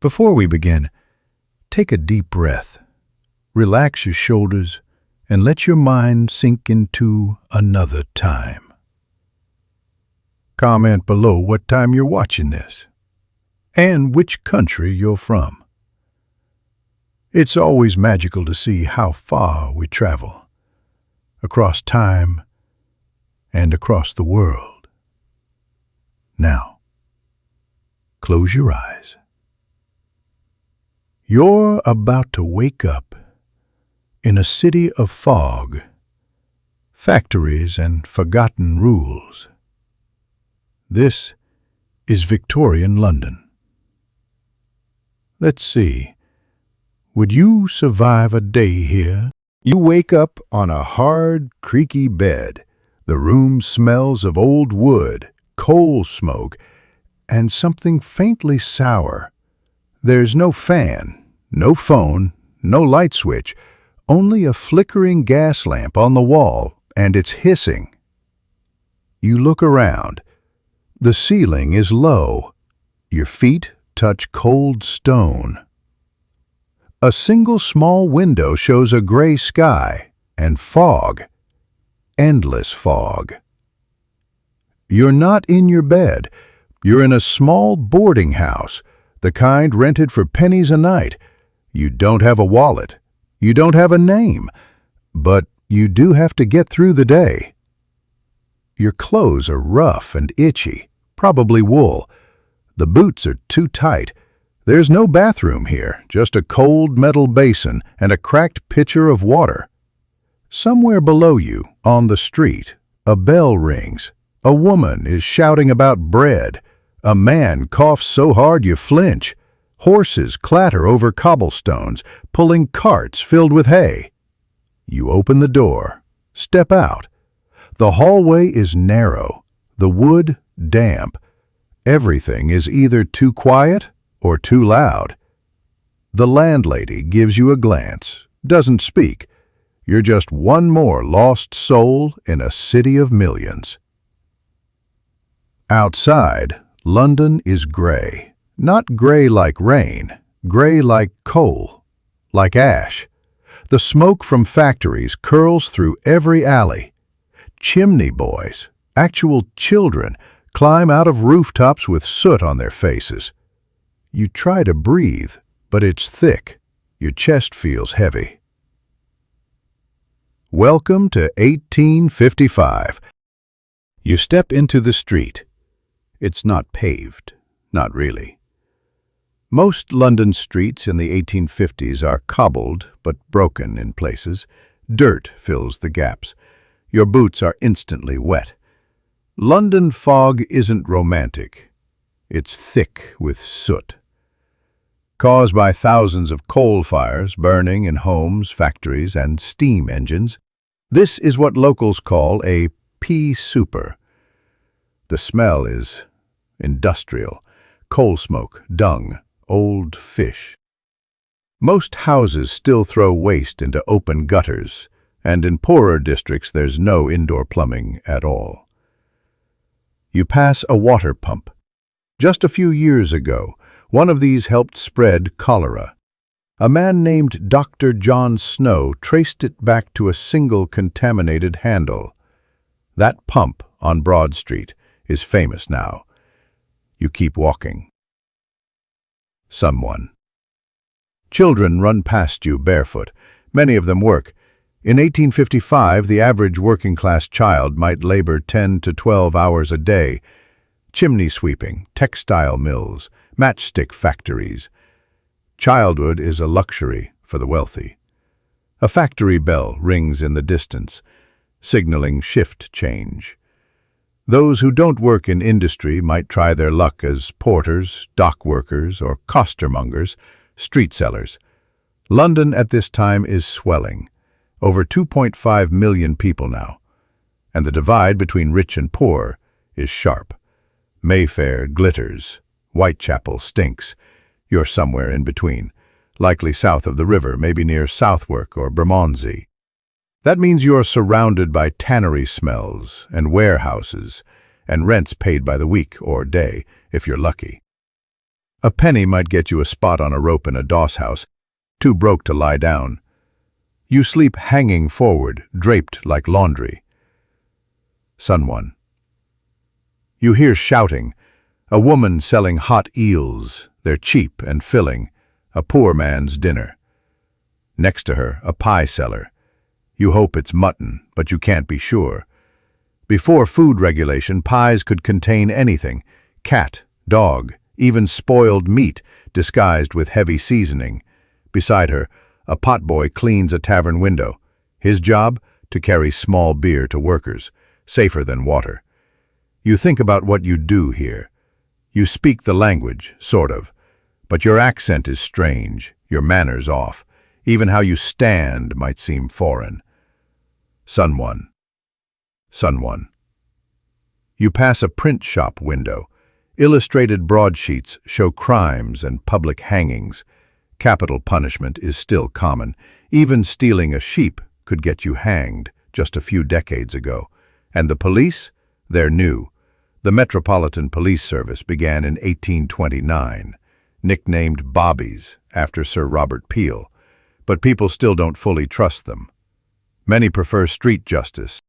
Before we begin, take a deep breath. Relax your shoulders and let your mind sink into another time. Comment below what time you're watching this and which country you're from. It's always magical to see how far we travel, across time and across the world. Now, close your eyes. You're about to wake up in a city of fog, factories, and forgotten rules. This is Victorian London. Let's see. Would you survive a day here? You wake up on a hard, creaky bed. The room smells of old wood, coal smoke, and something faintly sour. There's no fan, no phone, no light switch, only a flickering gas lamp on the wall, and it's hissing. You look around. The ceiling is low. Your feet touch cold stone. A single small window shows a gray sky and fog, endless fog. You're not in your bed. You're in a small boarding house, the kind rented for pennies a night. You don't have a wallet. You don't have a name, but you do have to get through the day. Your clothes are rough and itchy, probably wool. The boots are too tight. There's no bathroom here, just a cold metal basin and a cracked pitcher of water. Somewhere below you, on the street, a bell rings. A woman is shouting about bread. A man coughs so hard you flinch. Horses clatter over cobblestones, pulling carts filled with hay. You open the door, step out. The hallway is narrow, the wood damp. Everything is either too quiet or too loud. The landlady gives you a glance, doesn't speak. You're just one more lost soul in a city of millions. Outside, London is gray. Not gray like rain, gray like coal, like ash. The smoke from factories curls through every alley. Chimney boys, actual children, climb out of rooftops with soot on their faces. You try to breathe, but it's thick. Your chest feels heavy. Welcome to 1855. You step into the street. It's not paved, not really. Most London streets in the 1850s are cobbled, but broken in places. Dirt fills the gaps. Your boots are instantly wet. London fog isn't romantic. It's thick with soot. Caused by thousands of coal fires burning in homes, factories, and steam engines, this is what locals call a pea super. The smell is industrial. Coal smoke, dung, old fish. Most houses still throw waste into open gutters, and in poorer districts there's no indoor plumbing at all. You pass a water pump. Just a few years ago, one of these helped spread cholera. A man named Dr. John Snow traced it back to a single contaminated handle. That pump on Broad Street is famous now. You keep walking. Someone. Children run past you barefoot. Many of them work. In 1855, the average working-class child might labor 10 to 12 hours a day. Chimney sweeping, textile mills, matchstick factories. Childhood is a luxury for the wealthy. A factory bell rings in the distance, signaling shift change. Those who don't work in industry might try their luck as porters, dock workers, or costermongers, street sellers. London at this time is swelling. Over 2.5 million people now. And the divide between rich and poor is sharp. Mayfair glitters. Whitechapel stinks. You're somewhere in between, likely south of the river, maybe near Southwark or Bermondsey. That means you're surrounded by tannery smells and warehouses and rents paid by the week or day, if you're lucky. A penny might get you a spot on a rope in a doss house, too broke to lie down. You sleep hanging forward, draped like laundry. Sun 1. You hear shouting, a woman selling hot eels. They're cheap and filling, a poor man's dinner. Next to her, a pie seller. You hope it's mutton, but you can't be sure. Before food regulation, pies could contain anything: cat, dog, even spoiled meat disguised with heavy seasoning. Beside her, a potboy cleans a tavern window. His job? To carry small beer to workers, safer than water. You think about what you do here. You speak the language, sort of, but your accent is strange, your manners off. Even how you stand might seem foreign. Sun 1. Sun 1. You pass a print shop window. Illustrated broadsheets show crimes and public hangings. Capital punishment is still common. Even stealing a sheep could get you hanged just a few decades ago. And the police? They're new. The Metropolitan Police Service began in 1829, nicknamed Bobbies after Sir Robert Peel. But people still don't fully trust them. Many prefer street justice.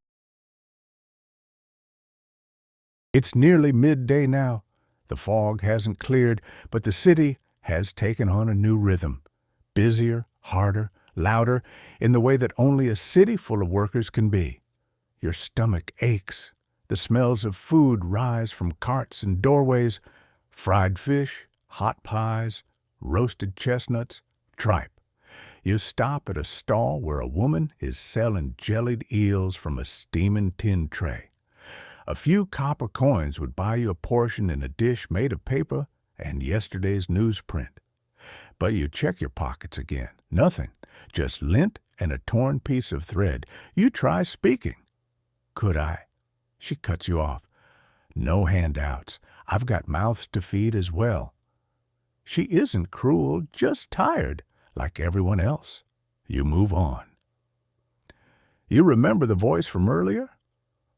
It's nearly midday now. The fog hasn't cleared, but the city has taken on a new rhythm. Busier, harder, louder, in the way that only a city full of workers can be. Your stomach aches. The smells of food rise from carts and doorways. Fried fish, hot pies, roasted chestnuts, tripe. You stop at a stall where a woman is selling jellied eels from a steaming tin tray. A few copper coins would buy you a portion in a dish made of paper and yesterday's newsprint. But you check your pockets again. Nothing. Just lint and a torn piece of thread. You try speaking. Could I? She cuts you off. No handouts. I've got mouths to feed as well. She isn't cruel, just tired, like everyone else. You move on. You remember the voice from earlier?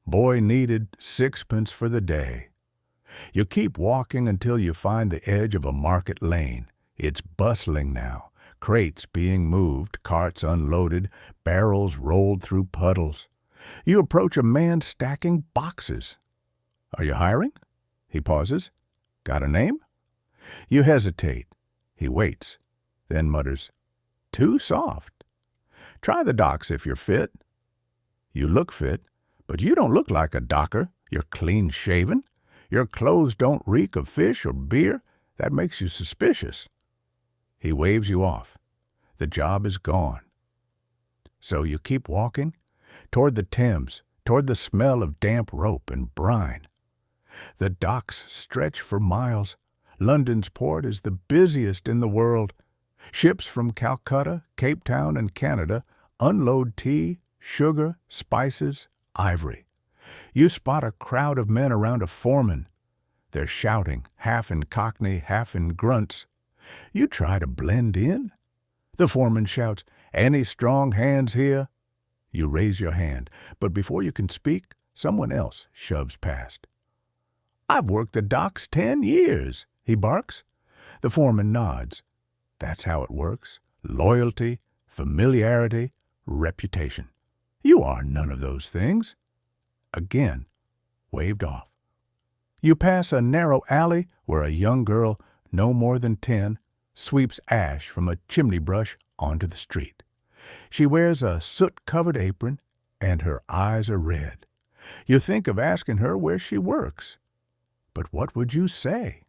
Boy needed 6pence for the day. You keep walking until you find the edge of a market lane. It's bustling now. Crates being moved, carts unloaded, barrels rolled through puddles. You approach a man stacking boxes. Are you hiring? He pauses. Got a name? You hesitate. He waits, then mutters, "Too soft. Try the docks if you're fit." You look fit, but you don't look like a docker. You're clean-shaven. Your clothes don't reek of fish or beer. That makes you suspicious. He waves you off. The job is gone. So you keep walking toward the Thames, toward the smell of damp rope and brine. The docks stretch for miles. London's port is the busiest in the world. Ships from Calcutta, Cape Town, and Canada unload tea, sugar, spices, ivory. You spot a crowd of men around a foreman. They're shouting, half in Cockney, half in grunts. You try to blend in. The foreman shouts, "Any strong hands here?" You raise your hand, but before you can speak, someone else shoves past. "I've worked the docks 10 years, he barks. The foreman nods. That's how it works. Loyalty, familiarity, reputation. You are none of those things. Again, waved off. You pass a narrow alley where a young girl, no more than 10, sweeps ash from a chimney brush onto the street. She wears a soot-covered apron, and her eyes are red. You think of asking her where she works. But what would you say?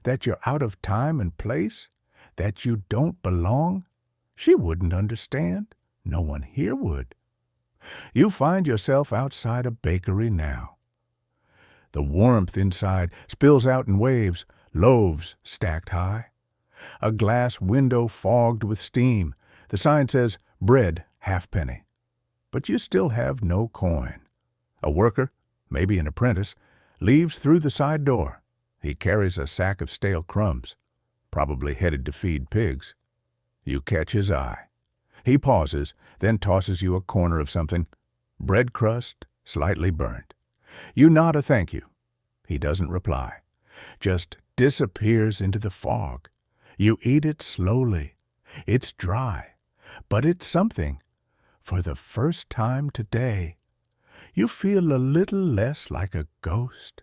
That you're out of time and place? That you don't belong? She wouldn't understand. No one here would. You find yourself outside a bakery now. The warmth inside spills out in waves, loaves stacked high. A glass window fogged with steam. The sign says, "Bread, halfpenny." But you still have no coin. A worker, maybe an apprentice, leaves through the side door. He carries a sack of stale crumbs, probably headed to feed pigs. You catch his eye. He pauses, then tosses you a corner of something, bread crust, slightly burnt. You nod a thank you. He doesn't reply. just disappears into the fog. You eat it slowly. It's dry, but it's something. For the first time today, you feel a little less like a ghost.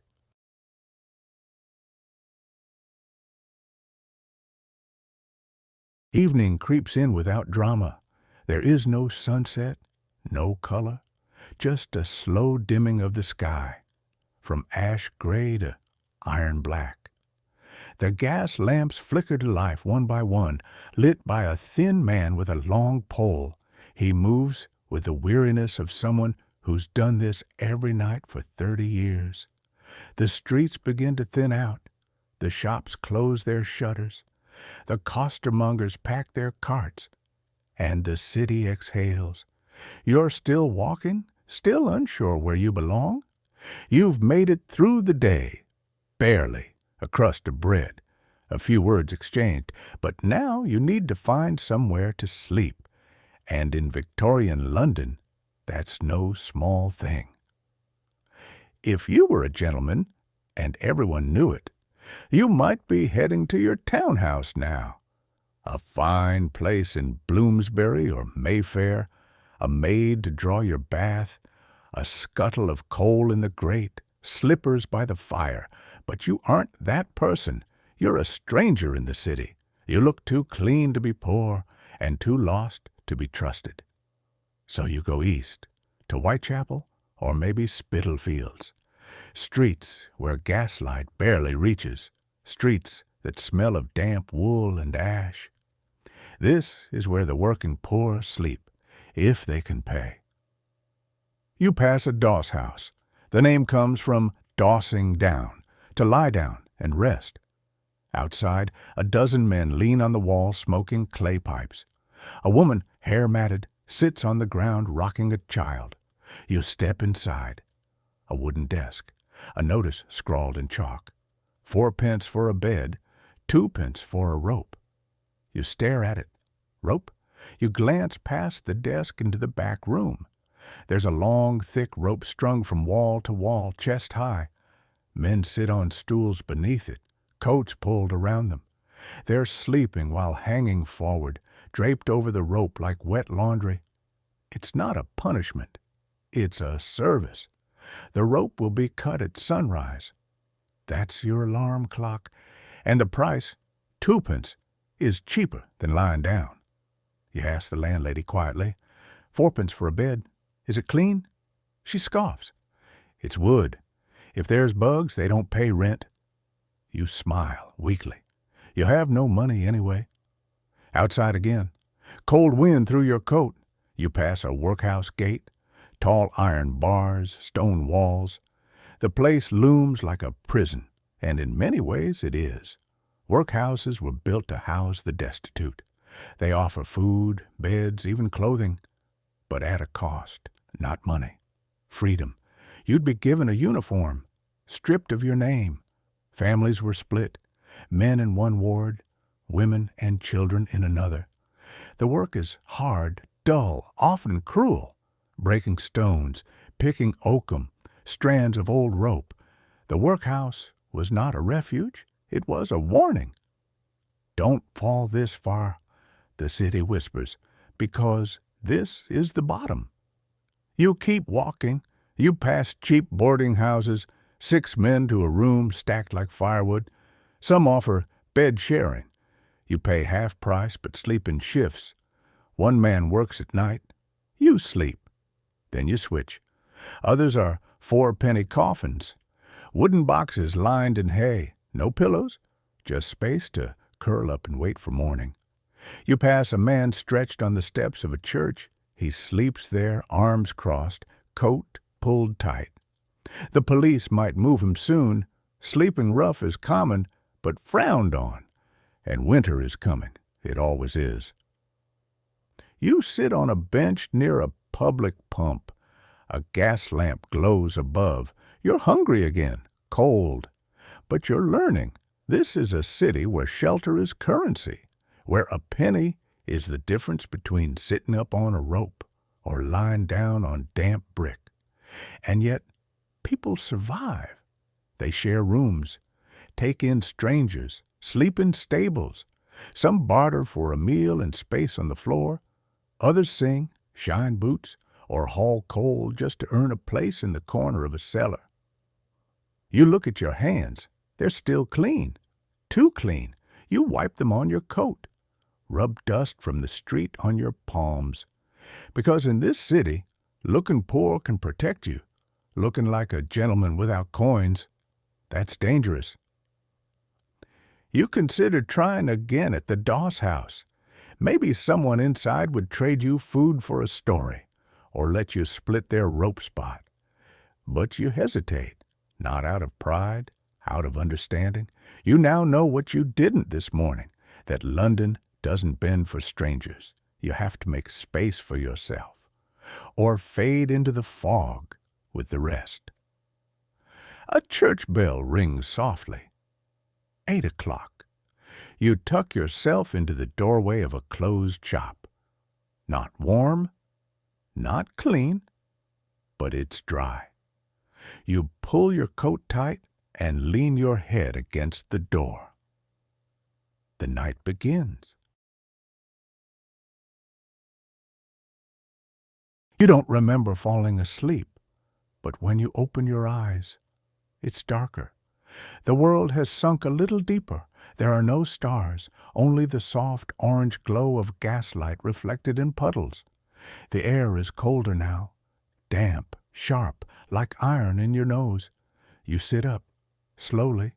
Evening creeps in without drama. There is no sunset, no color, just a slow dimming of the sky, from ash gray to iron black. The gas lamps flicker to life one by one, lit by a thin man with a long pole. He moves with the weariness of someone who's done this every night for 30 years. The streets begin to thin out. The shops close their shutters. The costermongers pack their carts. And the city exhales. You're still walking, still unsure where you belong? You've made it through the day. Barely. A crust of bread. A few words exchanged. But now you need to find somewhere to sleep. And in Victorian London, that's no small thing. If you were a gentleman, and everyone knew it, you might be heading to your townhouse now. A fine place in Bloomsbury or Mayfair, a maid to draw your bath, a scuttle of coal in the grate, slippers by the fire. But you aren't that person. You're a stranger in the city. You look too clean to be poor and too lost to be trusted. So you go east, to Whitechapel or maybe Spitalfields. Streets where gaslight barely reaches. Streets that smell of damp wool and ash. This is where the working poor sleep, if they can pay. You pass a doss house. The name comes from dossing down, to lie down and rest. Outside, a dozen men lean on the wall smoking clay pipes. A woman, hair matted, sits on the ground rocking a child. You step inside. A wooden desk, a notice scrawled in chalk. 4p for a bed, 2p for a rope. You stare at it. Rope? You glance past the desk into the back room. There's a long, thick rope strung from wall to wall, chest high. Men sit on stools beneath it, coats pulled around them. They're sleeping while hanging forward, draped over the rope like wet laundry. It's not a punishment. It's a service. The rope will be cut at sunrise. That's your alarm clock. And the price, 2p, is cheaper than lying down. You ask the landlady quietly, 4p for a bed. Is it clean? She scoffs. It's wood. If there's bugs, they don't pay rent. You smile weakly. You have no money anyway. Outside again. Cold wind through your coat. You pass a workhouse gate. Tall iron bars, stone walls. The place looms like a prison, and in many ways it is. Workhouses were built to house the destitute. They offer food, beds, even clothing, but at a cost, not money. Freedom. You'd be given a uniform, stripped of your name. Families were split, men in one ward, women and children in another. The work is hard, dull, often cruel. Breaking stones, picking oakum, strands of old rope. The workhouse was not a refuge, it was a warning. Don't fall this far, the city whispers, because this is the bottom. You keep walking. You pass cheap boarding houses, 6 men to a room stacked like firewood. Some offer bed sharing. You pay half price but sleep in shifts. One man works at night. You sleep. Then you switch. Others are 4p coffins. Wooden boxes lined in hay. No pillows, just space to curl up and wait for morning. You pass a man stretched on the steps of a church. He sleeps there, arms crossed, coat pulled tight. The police might move him soon. Sleeping rough is common, but frowned on. And winter is coming. It always is. You sit on a bench near a public pump. A gas lamp glows above. You're hungry again, cold. But you're learning. This is a city where shelter is currency, where a penny is the difference between sitting up on a rope or lying down on damp brick. And yet, people survive. They share rooms, take in strangers, sleep in stables. Some barter for a meal and space on the floor. Others sing, shine boots, or haul coal just to earn a place in the corner of a cellar. You look at your hands. They're still clean. Too clean. You wipe them on your coat. Rub dust from the street on your palms. Because in this city, looking poor can protect you. Looking like a gentleman without coins, that's dangerous. You consider trying again at the Doss house. Maybe someone inside would trade you food for a story, or let you split their rope spot. But you hesitate, not out of pride, out of understanding. You now know what you didn't this morning, that London doesn't bend for strangers. You have to make space for yourself, or fade into the fog with the rest. A church bell rings softly. 8 o'clock. You tuck yourself into the doorway of a closed shop. Not warm, not clean, but it's dry. You pull your coat tight and lean your head against the door. The night begins. You don't remember falling asleep, but when you open your eyes, it's darker. The world has sunk a little deeper. There are no stars, only the soft orange glow of gaslight reflected in puddles. The air is colder now, damp, sharp, like iron in your nose. You sit up, slowly.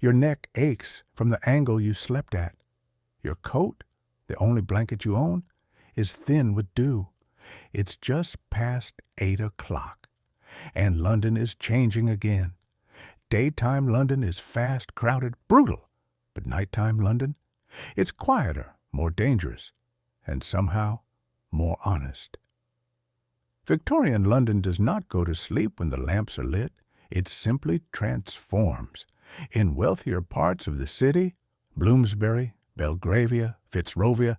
Your neck aches from the angle you slept at. Your coat, the only blanket you own, is thin with dew. It's just past 8 o'clock, and London is changing again. Daytime London is fast, crowded, brutal, but nighttime London, it's quieter, more dangerous, and somehow more honest. Victorian London does not go to sleep when the lamps are lit. It simply transforms. In wealthier parts of the city, Bloomsbury, Belgravia, Fitzrovia,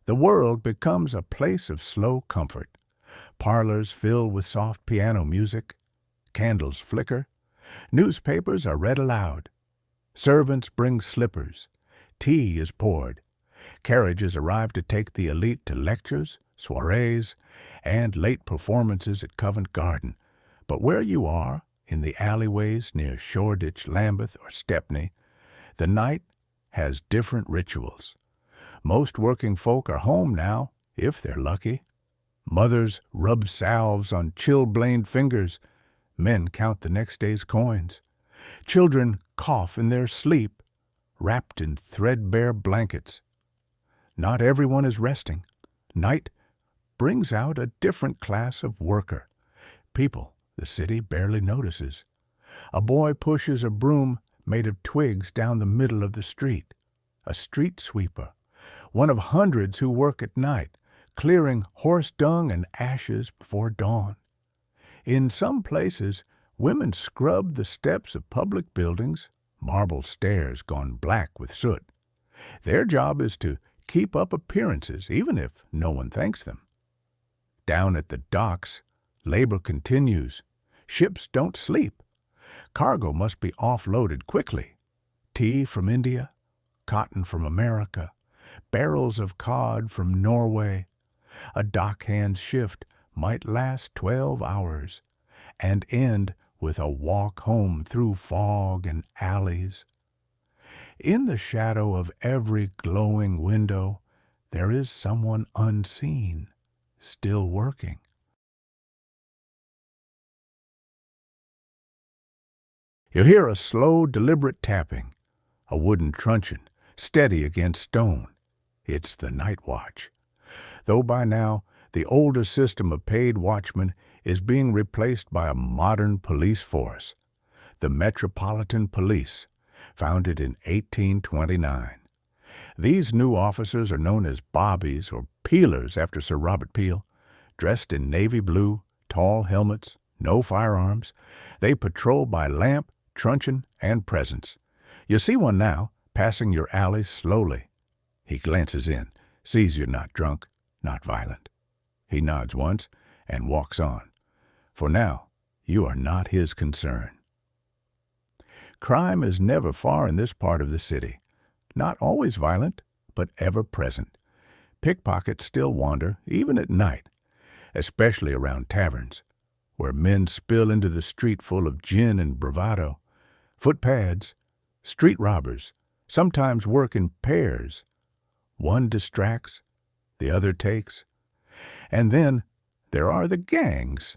the world becomes a place of slow comfort. Parlors fill with soft piano music. Candles flicker. Newspapers are read aloud. Servants bring slippers. Tea is poured. Carriages arrive to take the elite to lectures, soirees, and late performances at Covent Garden. But where you are, in the alleyways near Shoreditch, Lambeth, or Stepney, the night has different rituals. Most working folk are home now, if they're lucky. Mothers rub salves on chilblained fingers. Men count the next day's coins. Children cough in their sleep, wrapped in threadbare blankets. Not everyone is resting. Night brings out a different class of worker. People the city barely notices. A boy pushes a broom made of twigs down the middle of the street. A street sweeper, one of hundreds who work at night, clearing horse dung and ashes before dawn. In some places, women scrub the steps of public buildings, marble stairs gone black with soot. Their job is to keep up appearances, even if no one thanks them. Down at the docks, labor continues. Ships don't sleep. Cargo must be offloaded quickly. Tea from India, cotton from America, barrels of cod from Norway. A dockhand's shift might last 12 hours and end with a walk home through fog and alleys. In the shadow of every glowing window, there is someone unseen, still working. You hear a slow, deliberate tapping, a wooden truncheon, steady against stone. It's the night watch. Though by now, the older system of paid watchmen is being replaced by a modern police force, the Metropolitan Police, founded in 1829. These new officers are known as bobbies or peelers after Sir Robert Peel, dressed in navy blue, tall helmets, no firearms. They patrol by lamp, truncheon, and presence. You see one now, passing your alley slowly. He glances in, sees you're not drunk, not violent. He nods once and walks on. For now, you are not his concern. Crime is never far in this part of the city. Not always violent, but ever present. Pickpockets still wander, even at night, especially around taverns, where men spill into the street full of gin and bravado. Footpads, street robbers, sometimes work in pairs. One distracts, the other takes. And then there are the gangs.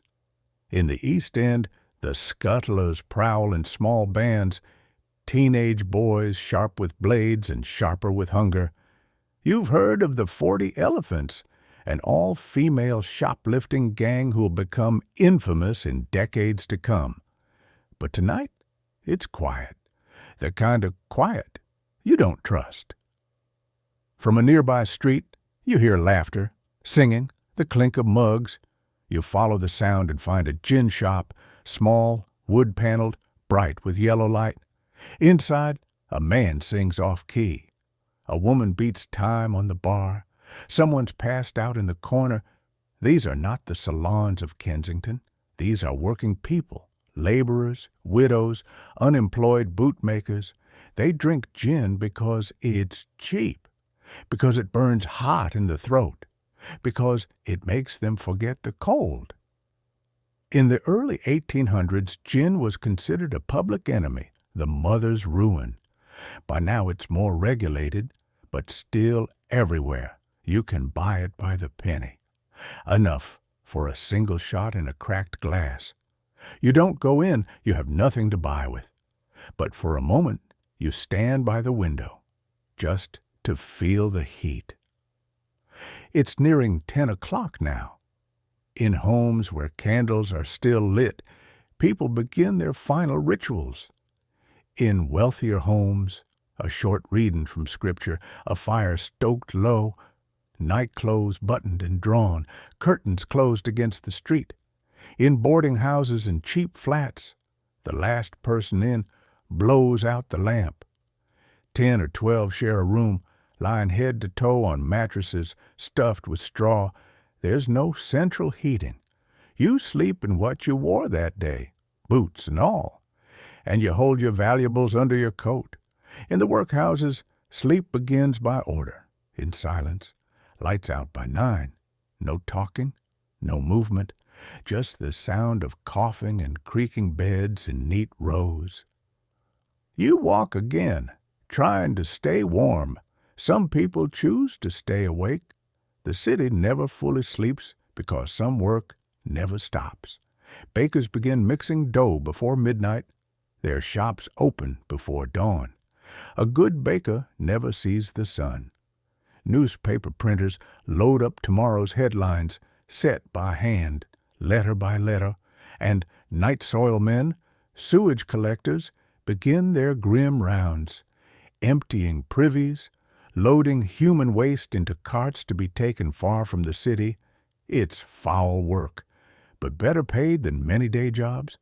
In the East End, the scuttlers prowl in small bands, teenage boys sharp with blades and sharper with hunger. You've heard of the 40 Elephants, an all-female shoplifting gang who'll become infamous in decades to come. But tonight, it's quiet, the kind of quiet you don't trust. From a nearby street, you hear laughter, singing, the clink of mugs. You follow the sound and find a gin shop, small, wood-paneled, bright with yellow light. Inside, a man sings off-key. A woman beats time on the bar. Someone's passed out in the corner. These are not the salons of Kensington. These are working people, laborers, widows, unemployed bootmakers. They drink gin because it's cheap, because it burns hot in the throat, because it makes them forget the cold. In the early 1800s, gin was considered a public enemy, the mother's ruin. By now it's more regulated, but still everywhere. You can buy it by the penny. Enough for a single shot in a cracked glass. You don't go in, you have nothing to buy with. But for a moment, you stand by the window, just to feel the heat. It's nearing 10 o'clock now. In homes where candles are still lit, people begin their final rituals. In wealthier homes, a short reading from Scripture, a fire stoked low, night clothes buttoned and drawn, curtains closed against the street. In boarding houses and cheap flats, the last person in blows out the lamp. 10 or 12 share a room, lying head to toe on mattresses stuffed with straw. There's no central heating. You sleep in what you wore that day, boots and all, and you hold your valuables under your coat. In the workhouses, sleep begins by order, in silence. Lights out by 9. No talking, no movement, just the sound of coughing and creaking beds in neat rows. You walk again, trying to stay warm. Some people choose to stay awake. The city never fully sleeps because some work never stops. Bakers begin mixing dough before midnight. Their shops open before dawn. A good baker never sees the sun. Newspaper printers load up tomorrow's headlines, set by hand, letter by letter, and night soil men, sewage collectors, begin their grim rounds, emptying privies, loading human waste into carts to be taken far from the city. It's foul work, but better paid than many day jobs.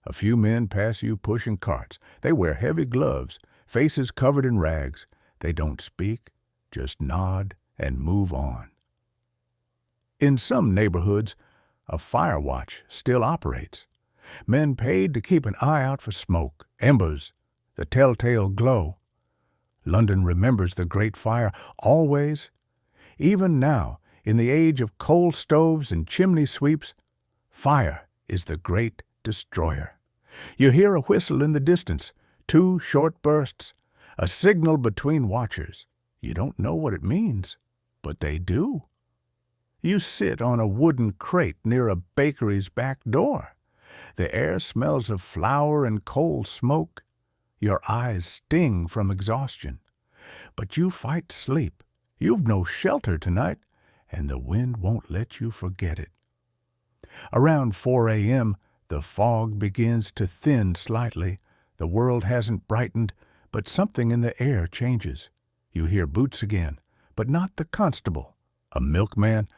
A few men pass you pushing carts. They wear heavy gloves, faces covered in rags. They don't speak, just nod and move on. In some neighborhoods, a fire watch still operates. Men paid to keep an eye out for smoke, embers, the telltale glow. London remembers the Great Fire always. Even now, in the age of coal stoves and chimney sweeps, fire is the great destroyer. You hear a whistle in the distance, 2 short bursts, a signal between watchers. You don't know what it means, but they do. You sit on a wooden crate near a bakery's back door. The air smells of flour and coal smoke. Your eyes sting from exhaustion. But you fight sleep. You've no shelter tonight, and the wind won't let you forget it. Around 4 a.m., the fog begins to thin slightly. The world hasn't brightened, but something in the air changes. You hear boots again, but not the constable, a milkman.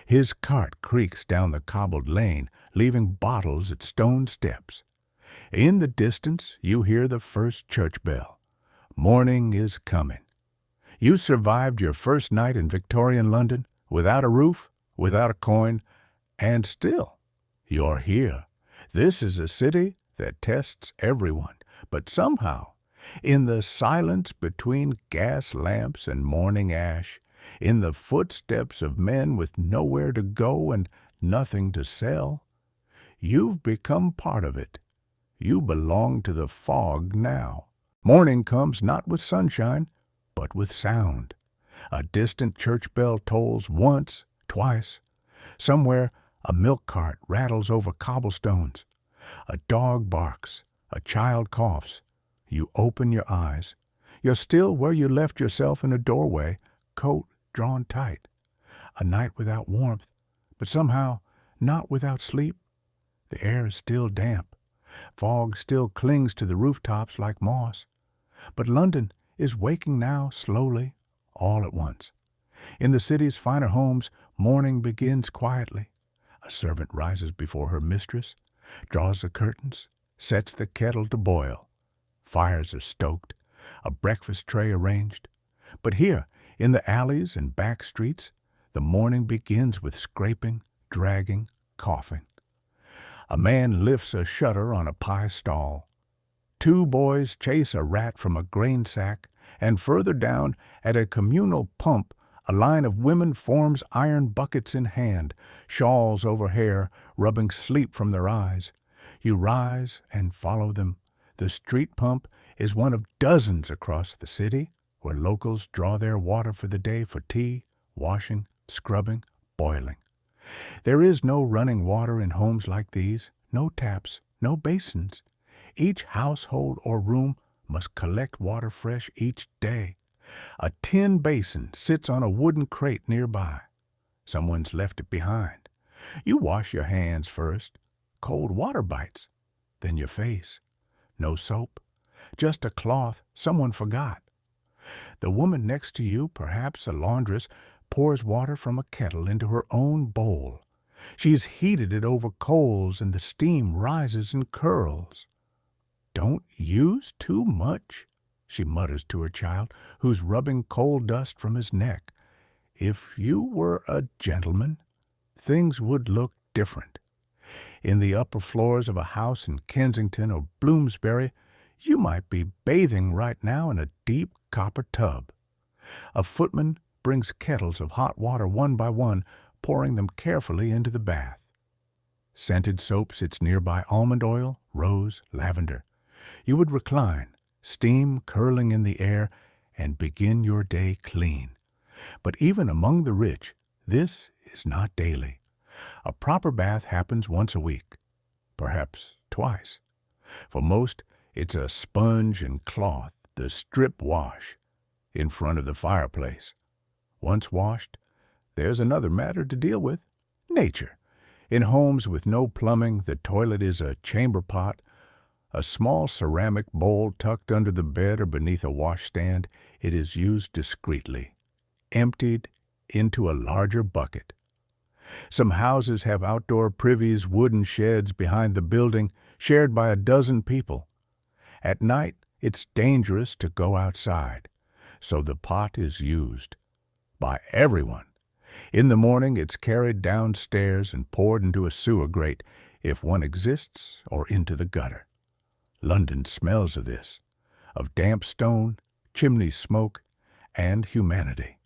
His cart creaks down the cobbled lane, leaving bottles at stone steps. In the distance, you hear the first church bell. Morning is coming. You survived your first night in Victorian London, without a roof, without a coin, and still, you're here. This is a city that tests everyone. But somehow, in the silence between gas lamps and morning ash, in the footsteps of men with nowhere to go and nothing to sell, you've become part of it. You belong to the fog now. Morning comes not with sunshine, but with sound. A distant church bell tolls once, twice. Somewhere a milk cart rattles over cobblestones. A dog barks. A child coughs. You open your eyes. You're still where you left yourself in a doorway, coat drawn tight. A night without warmth, but somehow not without sleep. The air is still damp. Fog still clings to the rooftops like moss. But London is waking now slowly, all at once. In the city's finer homes, morning begins quietly. A servant rises before her mistress, draws the curtains, sets the kettle to boil. Fires are stoked, a breakfast tray arranged. But here, in the alleys and back streets, the morning begins with scraping, dragging, coughing. A man lifts a shutter on a pie stall. Two boys chase a rat from a grain sack, and further down, at a communal pump, a line of women forms iron buckets in hand, shawls over hair, rubbing sleep from their eyes. You rise and follow them. The street pump is one of dozens across the city, where locals draw their water for the day for tea, washing, scrubbing, boiling. There is no running water in homes like these, no taps, no basins. Each household or room must collect water fresh each day. A tin basin sits on a wooden crate nearby. Someone's left it behind. You wash your hands first. Cold water bites. Then your face. No soap. Just a cloth someone forgot. The woman next to you, perhaps a laundress, pours water from a kettle into her own bowl. She's heated it over coals and the steam rises and curls. "Don't use too much," she mutters to her child, who's rubbing coal dust from his neck. If you were a gentleman, things would look different. In the upper floors of a house in Kensington or Bloomsbury, you might be bathing right now in a deep copper tub. A footman brings kettles of hot water one by one, pouring them carefully into the bath. Scented soap sits nearby almond oil, rose, lavender. You would recline, steam curling in the air, and begin your day clean. But even among the rich, this is not daily. A proper bath happens once a week, perhaps twice. For most, it's a sponge and cloth, the strip wash, in front of the fireplace. Once washed, there's another matter to deal with, nature. In homes with no plumbing, the toilet is a chamber pot, a small ceramic bowl tucked under the bed or beneath a washstand. It is used discreetly, emptied into a larger bucket. Some houses have outdoor privies, wooden sheds behind the building, shared by a dozen people. At night, it's dangerous to go outside, so the pot is used by everyone. In the morning, it's carried downstairs and poured into a sewer grate, if one exists, or into the gutter. London smells of this, of damp stone, chimney smoke, and humanity.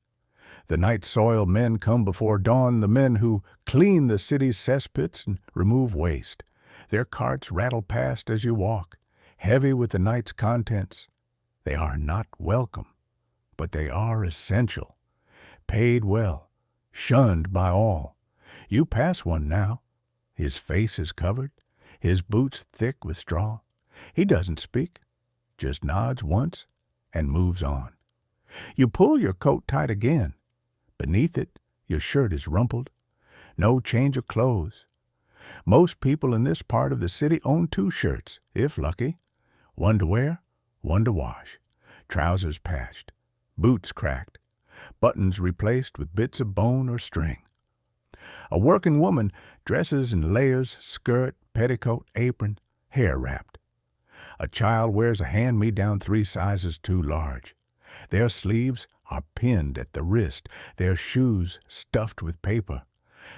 The night soil men come before dawn, the men who clean the city's cesspits and remove waste. Their carts rattle past as you walk, heavy with the night's contents. They are not welcome, but they are essential. Paid well, shunned by all. You pass one now. His face is covered, his boots thick with straw. He doesn't speak, just nods once and moves on. You pull your coat tight again. Beneath it, your shirt is rumpled. No change of clothes. Most people in this part of the city own 2 shirts, if lucky. One to wear, one to wash. Trousers patched, boots cracked, buttons replaced with bits of bone or string. A working woman dresses in layers, skirt, petticoat, apron, hair wrapped. A child wears a hand-me-down 3 sizes too large. Their sleeves are pinned at the wrist, their shoes stuffed with paper.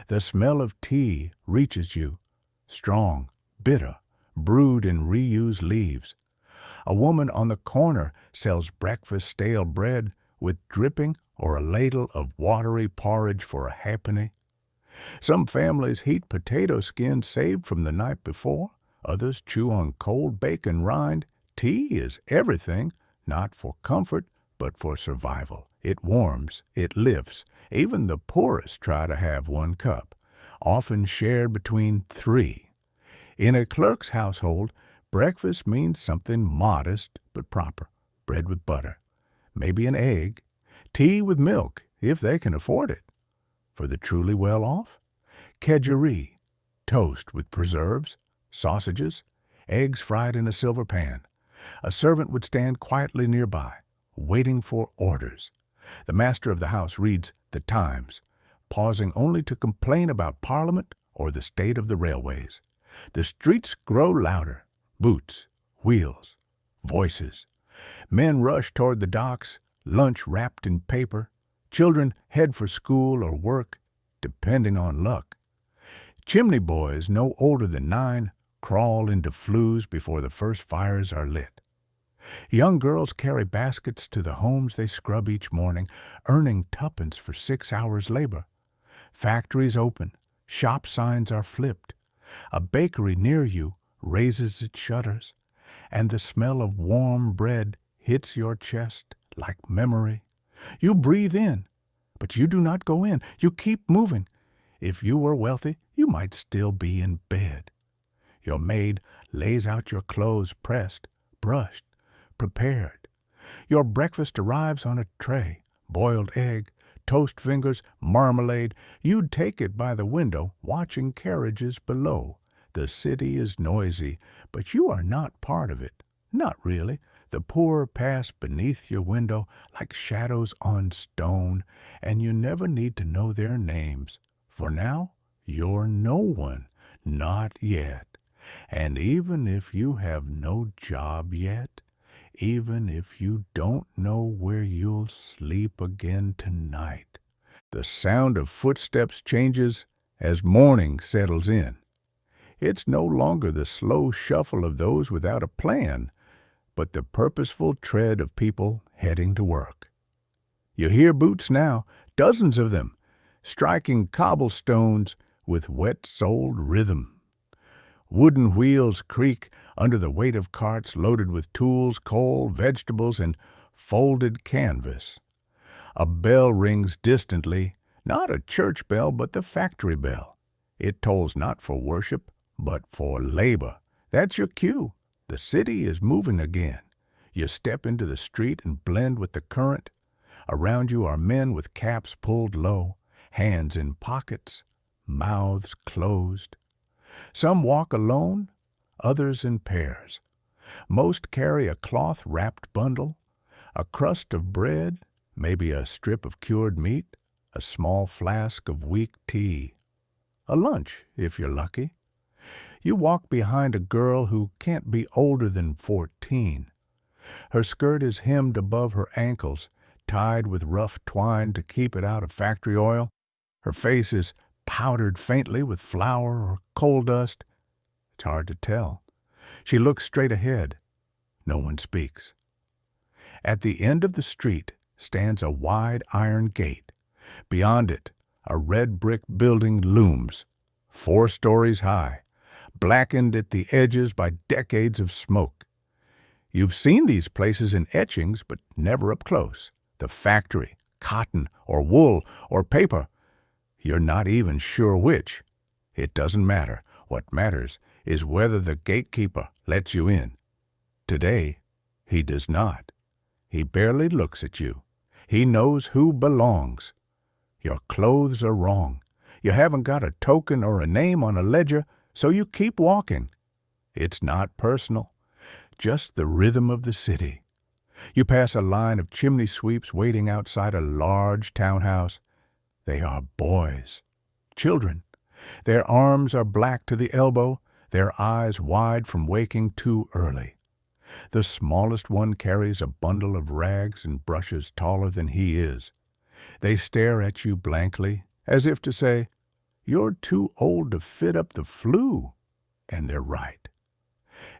The smell of tea reaches you, strong, bitter, brewed in reused leaves. A woman on the corner sells breakfast stale bread with dripping or a ladle of watery porridge for a halfpenny. Some families heat potato skins saved from the night before. Others chew on cold bacon rind. Tea is everything, not for comfort, but for survival. It warms, it lifts. Even the poorest try to have one cup, often shared between three. In a clerk's household, breakfast means something modest but proper. Bread with butter, maybe an egg, tea with milk, if they can afford it. For the truly well-off, kedgeree, toast with preserves, sausages, eggs fried in a silver pan. A servant would stand quietly nearby, waiting for orders. The master of the house reads the Times, pausing only to complain about Parliament or the state of the railways. The streets grow louder. Boots, wheels, voices. Men rush toward the docks, lunch wrapped in paper. Children head for school or work, depending on luck. Chimney boys no older than 9 crawl into flues before the first fires are lit. Young girls carry baskets to the homes they scrub each morning, earning tuppence for 6 hours' labor. Factories open, shop signs are flipped. A bakery near you raises its shutters, and the smell of warm bread hits your chest like memory. You breathe in, but you do not go in. You keep moving. If you were wealthy, you might still be in bed. Your maid lays out your clothes pressed, brushed, prepared. Your breakfast arrives on a tray, boiled egg, toast fingers, marmalade. You'd take it by the window, watching carriages below. The city is noisy, but you are not part of it. Not really. The poor pass beneath your window like shadows on stone, and you never need to know their names. For now, you're no one, not yet. And even if you have no job yet, even if you don't know where you'll sleep again tonight, the sound of footsteps changes as morning settles in. It's no longer the slow shuffle of those without a plan, but the purposeful tread of people heading to work. You hear boots now, dozens of them, striking cobblestones with wet-soled rhythm. Wooden wheels creak under the weight of carts loaded with tools, coal, vegetables, and folded canvas. A bell rings distantly, not a church bell, but the factory bell. It tolls not for worship, but for labor. That's your cue. The city is moving again. You step into the street and blend with the current. Around you are men with caps pulled low, hands in pockets, mouths closed. Some walk alone, others in pairs. Most carry a cloth-wrapped bundle, a crust of bread, maybe a strip of cured meat, a small flask of weak tea. A lunch, if you're lucky. You walk behind a girl who can't be older than 14. Her skirt is hemmed above her ankles, tied with rough twine to keep it out of factory oil. Her face is powdered faintly with flour or coal dust. It's hard to tell. She looks straight ahead. No one speaks. At the end of the street stands a wide iron gate. Beyond it, a red brick building looms, 4 stories high, blackened at the edges by decades of smoke. You've seen these places in etchings, but never up close. The factory, cotton or wool or paper. You're not even sure which. It doesn't matter. What matters is whether the gatekeeper lets you in. Today, he does not. He barely looks at you. He knows who belongs. Your clothes are wrong. You haven't got a token or a name on a ledger, so you keep walking. It's not personal, just the rhythm of the city. You pass a line of chimney sweeps waiting outside a large townhouse. They are boys, children. Their arms are black to the elbow, their eyes wide from waking too early. The smallest one carries a bundle of rags and brushes taller than he is. They stare at you blankly, as if to say, "You're too old to fit up the flue." And they're right.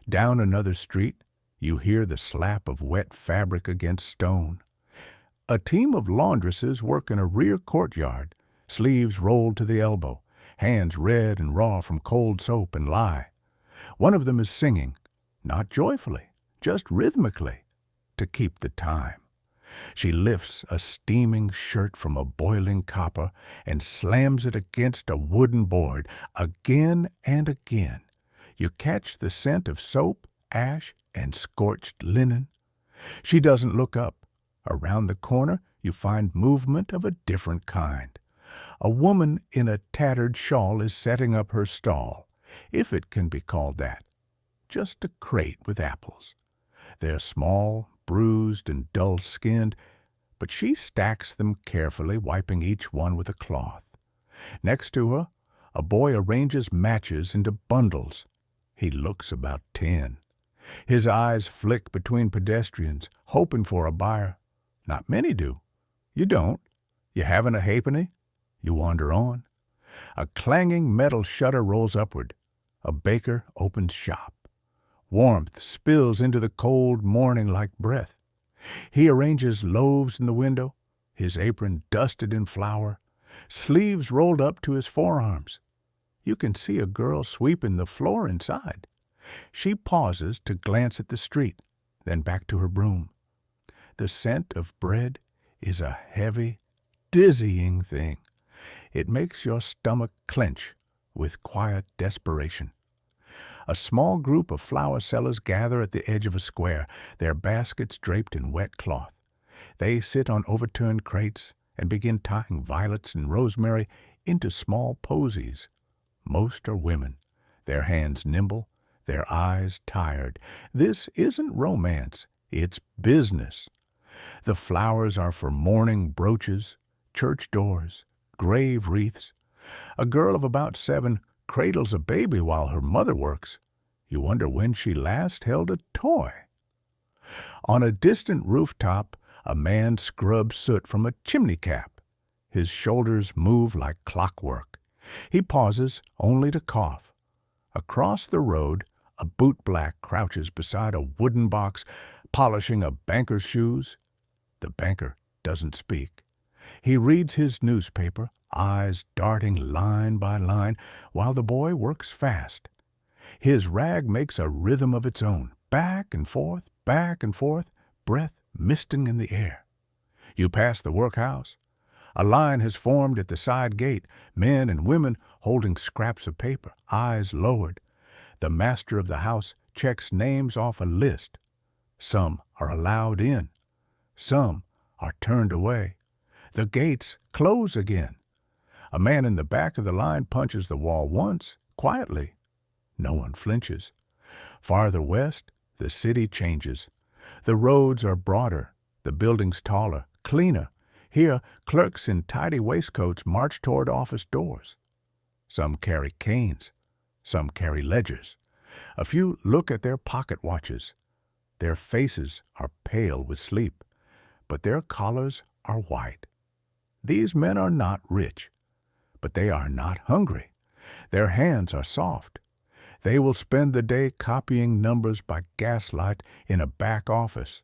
Down another street, You hear the slap of wet fabric against stone. A team of laundresses work in a rear courtyard, sleeves rolled to the elbow, hands red and raw from cold soap and lye. One of them is singing, not joyfully, just rhythmically, to keep the time. She lifts a steaming shirt from a boiling copper and slams it against a wooden board again and again. You catch the scent of soap, ash, and scorched linen. She doesn't look up. Around the corner, you find movement of a different kind. A woman in a tattered shawl is setting up her stall, if it can be called that. Just a crate with apples. They're small, bruised, and dull-skinned, but she stacks them carefully, wiping each one with a cloth. Next to her, a boy arranges matches into bundles. He looks about 10. His eyes flick between pedestrians, hoping for a buyer. Not many do. You don't. You haven't a halfpenny? You wander on. A clanging metal shutter rolls upward. A baker opens shop. Warmth spills into the cold morning like breath. He arranges loaves in the window, his apron dusted in flour, sleeves rolled up to his forearms. You can see a girl sweeping the floor inside. She pauses to glance at the street, then back to her broom. The scent of bread is a heavy, dizzying thing. It makes your stomach clench with quiet desperation. A small group of flower sellers gather at the edge of a square, their baskets draped in wet cloth. They sit on overturned crates and begin tying violets and rosemary into small posies. Most are women, their hands nimble, their eyes tired. This isn't romance, it's business. The flowers are for mourning brooches, church doors, grave wreaths. A girl of about 7 cradles a baby while her mother works. You wonder when she last held a toy. On a distant rooftop, a man scrubs soot from a chimney cap. His shoulders move like clockwork. He pauses only to cough. Across the road, a bootblack crouches beside a wooden box, polishing a banker's shoes. The banker doesn't speak. He reads his newspaper, eyes darting line by line, while the boy works fast. His rag makes a rhythm of its own, back and forth, breath misting in the air. You pass the workhouse. A line has formed at the side gate, men and women holding scraps of paper, eyes lowered. The master of the house checks names off a list. Some are allowed in. Some are turned away. The gates close again. A man in the back of the line punches the wall once, quietly. No one flinches. Farther west, the city changes. The roads are broader, the buildings taller, cleaner. Here, clerks in tidy waistcoats march toward office doors. Some carry canes. Some carry ledgers. A few look at their pocket watches. Their faces are pale with sleep, but their collars are white. These men are not rich, but they are not hungry. Their hands are soft. They will spend the day copying numbers by gaslight in a back office.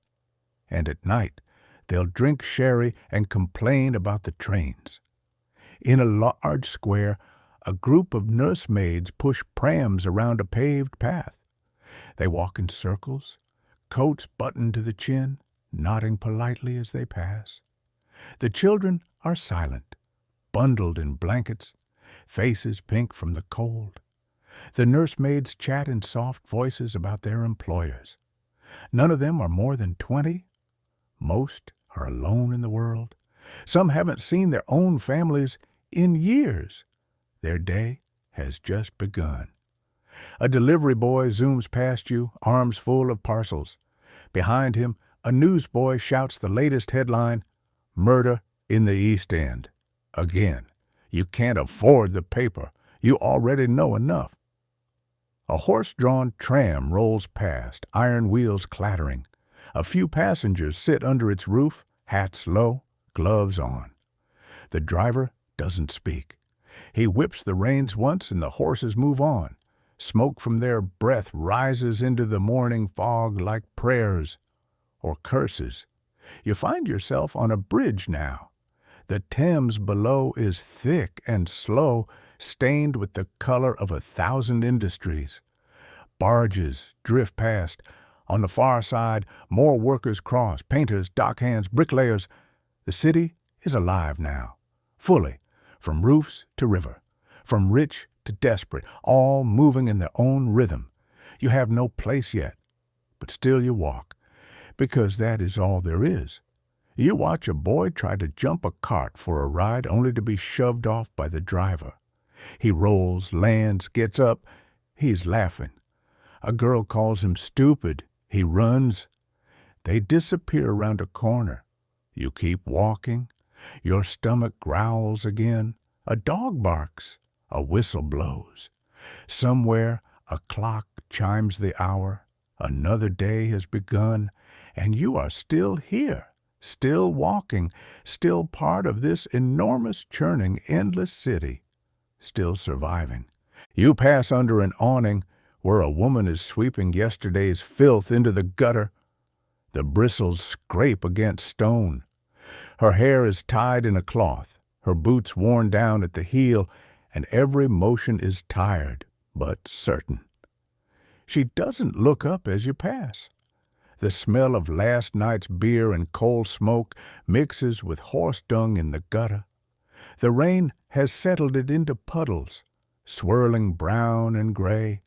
And at night, they'll drink sherry and complain about the trains. In a large square, a group of nursemaids push prams around a paved path. They walk in circles, coats buttoned to the chin, nodding politely as they pass. The children are silent, bundled in blankets, faces pink from the cold. The nursemaids chat in soft voices about their employers. None of them are more than 20. Most are alone in the world. Some haven't seen their own families in years. Their day has just begun. A delivery boy zooms past you, arms full of parcels. Behind him, a newsboy shouts the latest headline, "Murder in the East End." Again, you can't afford the paper. You already know enough. A horse-drawn tram rolls past, iron wheels clattering. A few passengers sit under its roof, hats low, gloves on. The driver doesn't speak. He whips the reins once and the horses move on. Smoke from their breath rises into the morning fog like prayers or curses. You find yourself on a bridge now. The Thames below is thick and slow, stained with the color of 1,000 industries. Barges drift past. On the far side, more workers cross, painters, dockhands, bricklayers. The city is alive now, fully, from roofs to river, from rich to desperate, all moving in their own rhythm. You have no place yet, but still you walk, because that is all there is. You watch a boy try to jump a cart for a ride only to be shoved off by the driver. He rolls, lands, gets up. He's laughing. A girl calls him stupid. He runs. They disappear around a corner. You keep walking. Your stomach growls again. A dog barks. A whistle blows. Somewhere a clock chimes the hour. Another day has begun, and you are still here, still walking, still part of this enormous, churning, endless city, still surviving. You pass under an awning where a woman is sweeping yesterday's filth into the gutter. The bristles scrape against stone. Her hair is tied in a cloth, her boots worn down at the heel, and every motion is tired but certain. She doesn't look up as you pass. The smell of last night's beer and coal smoke mixes with horse dung in the gutter. The rain has settled it into puddles, swirling brown and gray,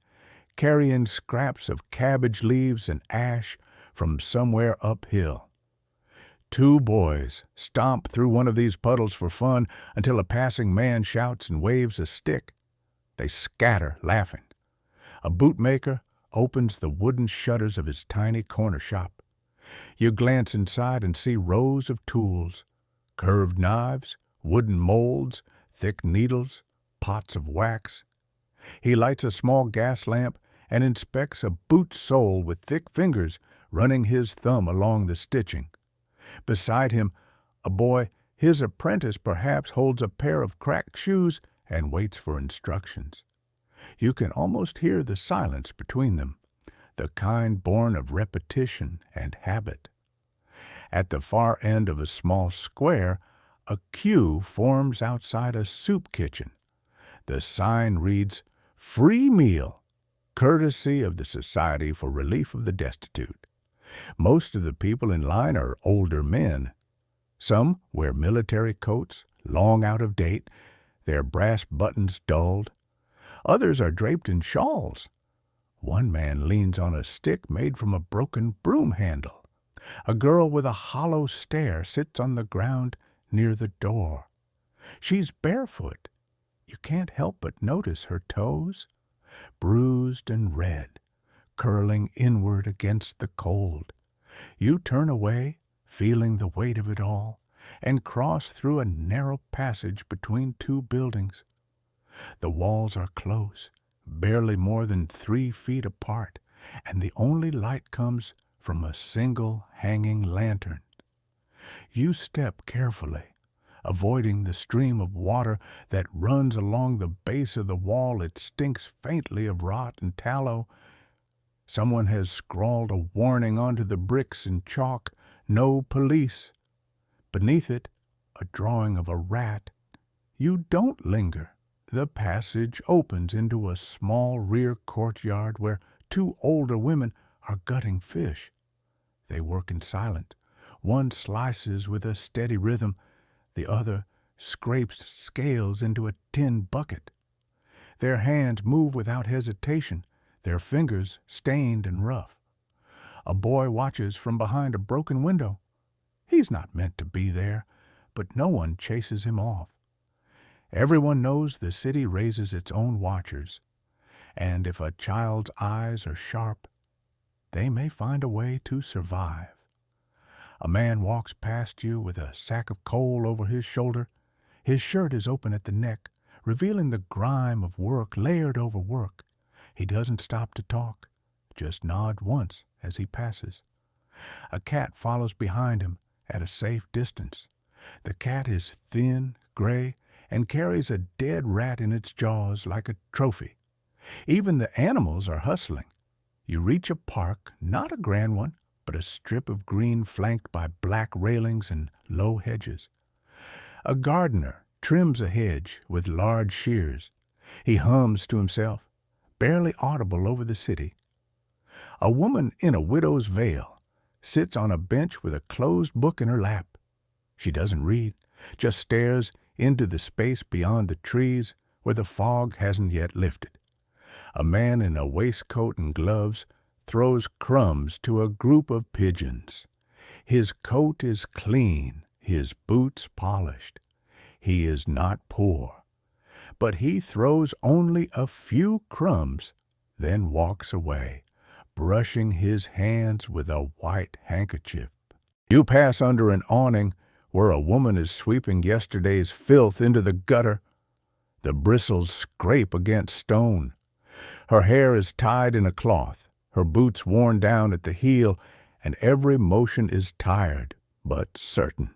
carrying scraps of cabbage leaves and ash from somewhere uphill. Two boys stomp through one of these puddles for fun until a passing man shouts and waves a stick. They scatter, laughing. A bootmaker opens the wooden shutters of his tiny corner shop. You glance inside and see rows of tools, curved knives, wooden molds, thick needles, pots of wax. He lights a small gas lamp and inspects a boot sole with thick fingers, running his thumb along the stitching. Beside him, a boy, his apprentice perhaps, holds a pair of cracked shoes and waits for instructions. You can almost hear the silence between them, the kind born of repetition and habit. At the far end of a small square, a queue forms outside a soup kitchen. The sign reads, "Free meal, courtesy of the Society for Relief of the Destitute." Most of the people in line are older men. Some wear military coats, long out of date, their brass buttons dulled. Others are draped in shawls. One man leans on a stick made from a broken broom handle. A girl with a hollow stare sits on the ground near the door. She's barefoot. You can't help but notice her toes, bruised and red, curling inward against the cold. You turn away, feeling the weight of it all, and cross through a narrow passage between two buildings. The walls are close, barely more than 3 feet apart, and the only light comes from a single hanging lantern. You step carefully, avoiding the stream of water that runs along the base of the wall. It stinks faintly of rot and tallow. Someone has scrawled a warning onto the bricks in chalk, "No police." Beneath it, a drawing of a rat. You don't linger. The passage opens into a small rear courtyard where 2 older women are gutting fish. They work in silence. One slices with a steady rhythm. The other scrapes scales into a tin bucket. Their hands move without hesitation, their fingers stained and rough. A boy watches from behind a broken window. He's not meant to be there, but no one chases him off. Everyone knows the city raises its own watchers, and if a child's eyes are sharp, they may find a way to survive. A man walks past you with a sack of coal over his shoulder. His shirt is open at the neck, revealing the grime of work layered over work. He doesn't stop to talk, just nod once as he passes. A cat follows behind him at a safe distance. The cat is thin, gray, and carries a dead rat in its jaws like a trophy. Even the animals are hustling. You reach a park, not a grand one, but a strip of green flanked by black railings and low hedges. A gardener trims a hedge with large shears. He hums to himself, barely audible over the city. A woman in a widow's veil sits on a bench with a closed book in her lap. She doesn't read, just stares into the space beyond the trees where the fog hasn't yet lifted. A man in a waistcoat and gloves throws crumbs to a group of pigeons. His coat is clean, his boots polished. He is not poor, but he throws only a few crumbs, then walks away, brushing his hands with a white handkerchief. You pass under an awning where a woman is sweeping yesterday's filth into the gutter. The bristles scrape against stone. Her hair is tied in a cloth, her boots worn down at the heel, and every motion is tired but certain.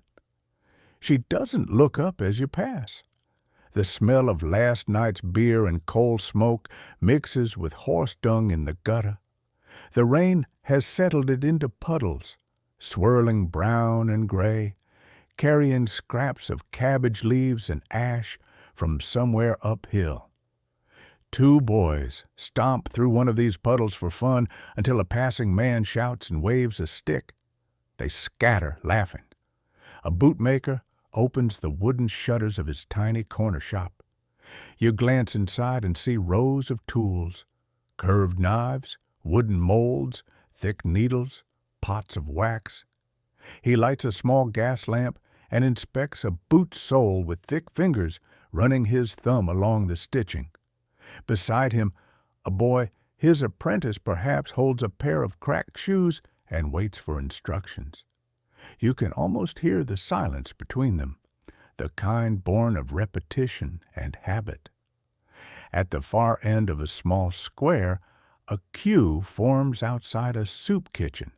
She doesn't look up as you pass. The smell of last night's beer and coal smoke mixes with horse dung in the gutter. The rain has settled it into puddles, swirling brown and gray, carrying scraps of cabbage leaves and ash from somewhere uphill. Two boys stomp through one of these puddles for fun until a passing man shouts and waves a stick. They scatter, laughing. A bootmaker opens the wooden shutters of his tiny corner shop. You glance inside and see rows of tools, curved knives, wooden molds, thick needles, pots of wax. He lights a small gas lamp and inspects a boot sole with thick fingers running his thumb along the stitching. Beside him, a boy, his apprentice perhaps, holds a pair of cracked shoes and waits for instructions. You can almost hear the silence between them, the kind born of repetition and habit. At the far end of a small square, a queue forms outside a soup kitchen.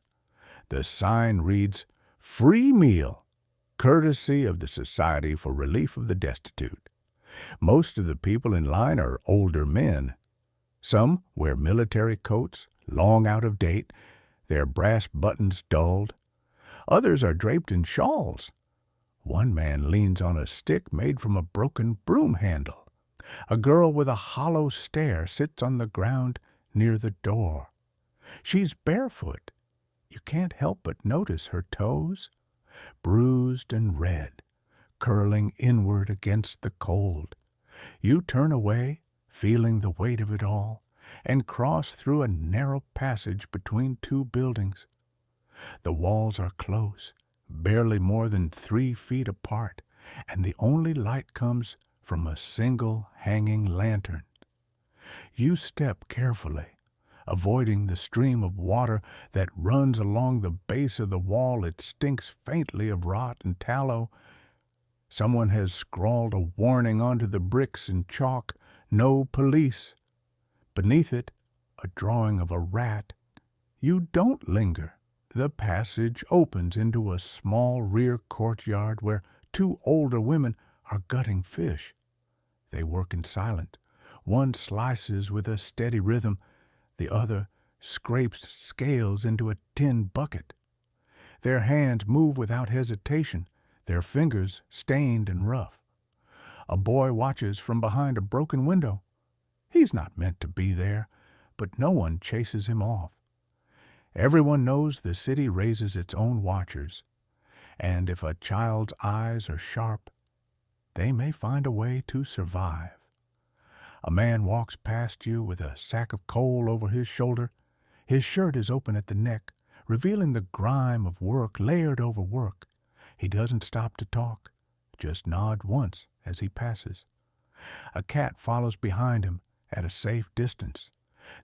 The sign reads, "Free meal, courtesy of the Society for Relief of the Destitute." Most of the people in line are older men. Some wear military coats, long out of date, their brass buttons dulled. Others are draped in shawls. One man leans on a stick made from a broken broom handle. A girl with a hollow stare sits on the ground near the door. She's barefoot. You can't help but notice her toes, bruised and red, curling inward against the cold. You turn away, feeling the weight of it all, and cross through a narrow passage between two buildings. The walls are close, barely more than 3 feet apart, and the only light comes from a single hanging lantern. You step carefully, avoiding the stream of water that runs along the base of the wall. It stinks faintly of rot and tallow. Someone has scrawled a warning onto the bricks in chalk, "No police." Beneath it, a drawing of a rat. You don't linger. The passage opens into a small rear courtyard where 2 older women are gutting fish. They work in silence. One slices with a steady rhythm. The other scrapes scales into a tin bucket. Their hands move without hesitation, their fingers stained and rough. A boy watches from behind a broken window. He's not meant to be there, but no one chases him off. Everyone knows the city raises its own watchers, and if a child's eyes are sharp, they may find a way to survive. A man walks past you with a sack of coal over his shoulder. His shirt is open at the neck, revealing the grime of work layered over work. He doesn't stop to talk, just nod once as he passes. A cat follows behind him at a safe distance.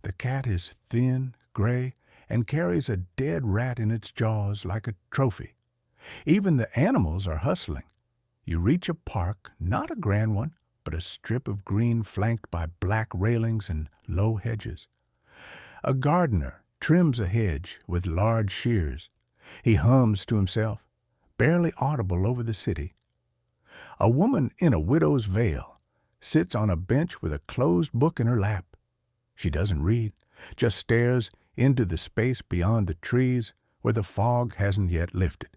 The cat is thin, gray, and carries a dead rat in its jaws like a trophy. Even the animals are hustling. You reach a park, not a grand one, but a strip of green flanked by black railings and low hedges. A gardener trims a hedge with large shears. He hums to himself, barely audible over the city. A woman in a widow's veil sits on a bench with a closed book in her lap. She doesn't read, just stares into the space beyond the trees where the fog hasn't yet lifted.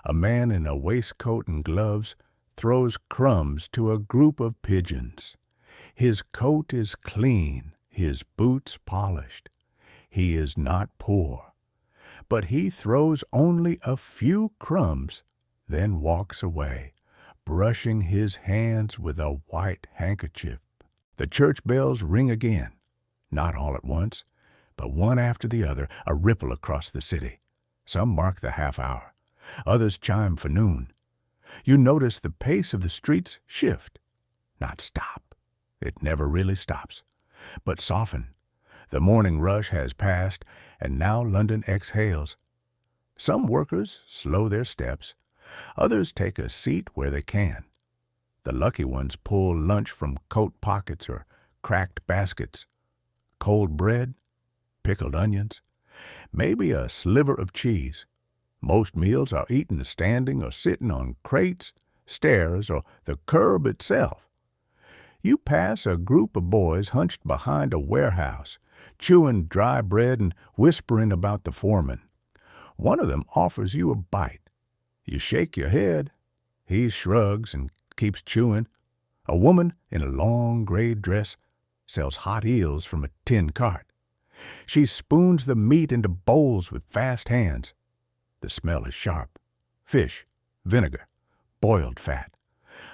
A man in a waistcoat and gloves throws crumbs to a group of pigeons. His coat is clean, his boots polished. He is not poor, but he throws only a few crumbs, then walks away, brushing his hands with a white handkerchief. The church bells ring again, not all at once, but one after the other, a ripple across the city. Some mark the half hour, others chime for noon. You notice the pace of the streets shift, not stop. It never really stops, but soften. The morning rush has passed, and now London exhales. Some workers slow their steps. Others take a seat where they can. The lucky ones pull lunch from coat pockets or cracked baskets. Cold bread, pickled onions, maybe a sliver of cheese. Most meals are eaten standing or sitting on crates, stairs, or the curb itself. You pass a group of boys hunched behind a warehouse, chewing dry bread and whispering about the foreman. One of them offers you a bite. You shake your head. He shrugs and keeps chewing. A woman in a long gray dress sells hot eels from a tin cart. She spoons the meat into bowls with fast hands. The smell is sharp. Fish, vinegar, boiled fat.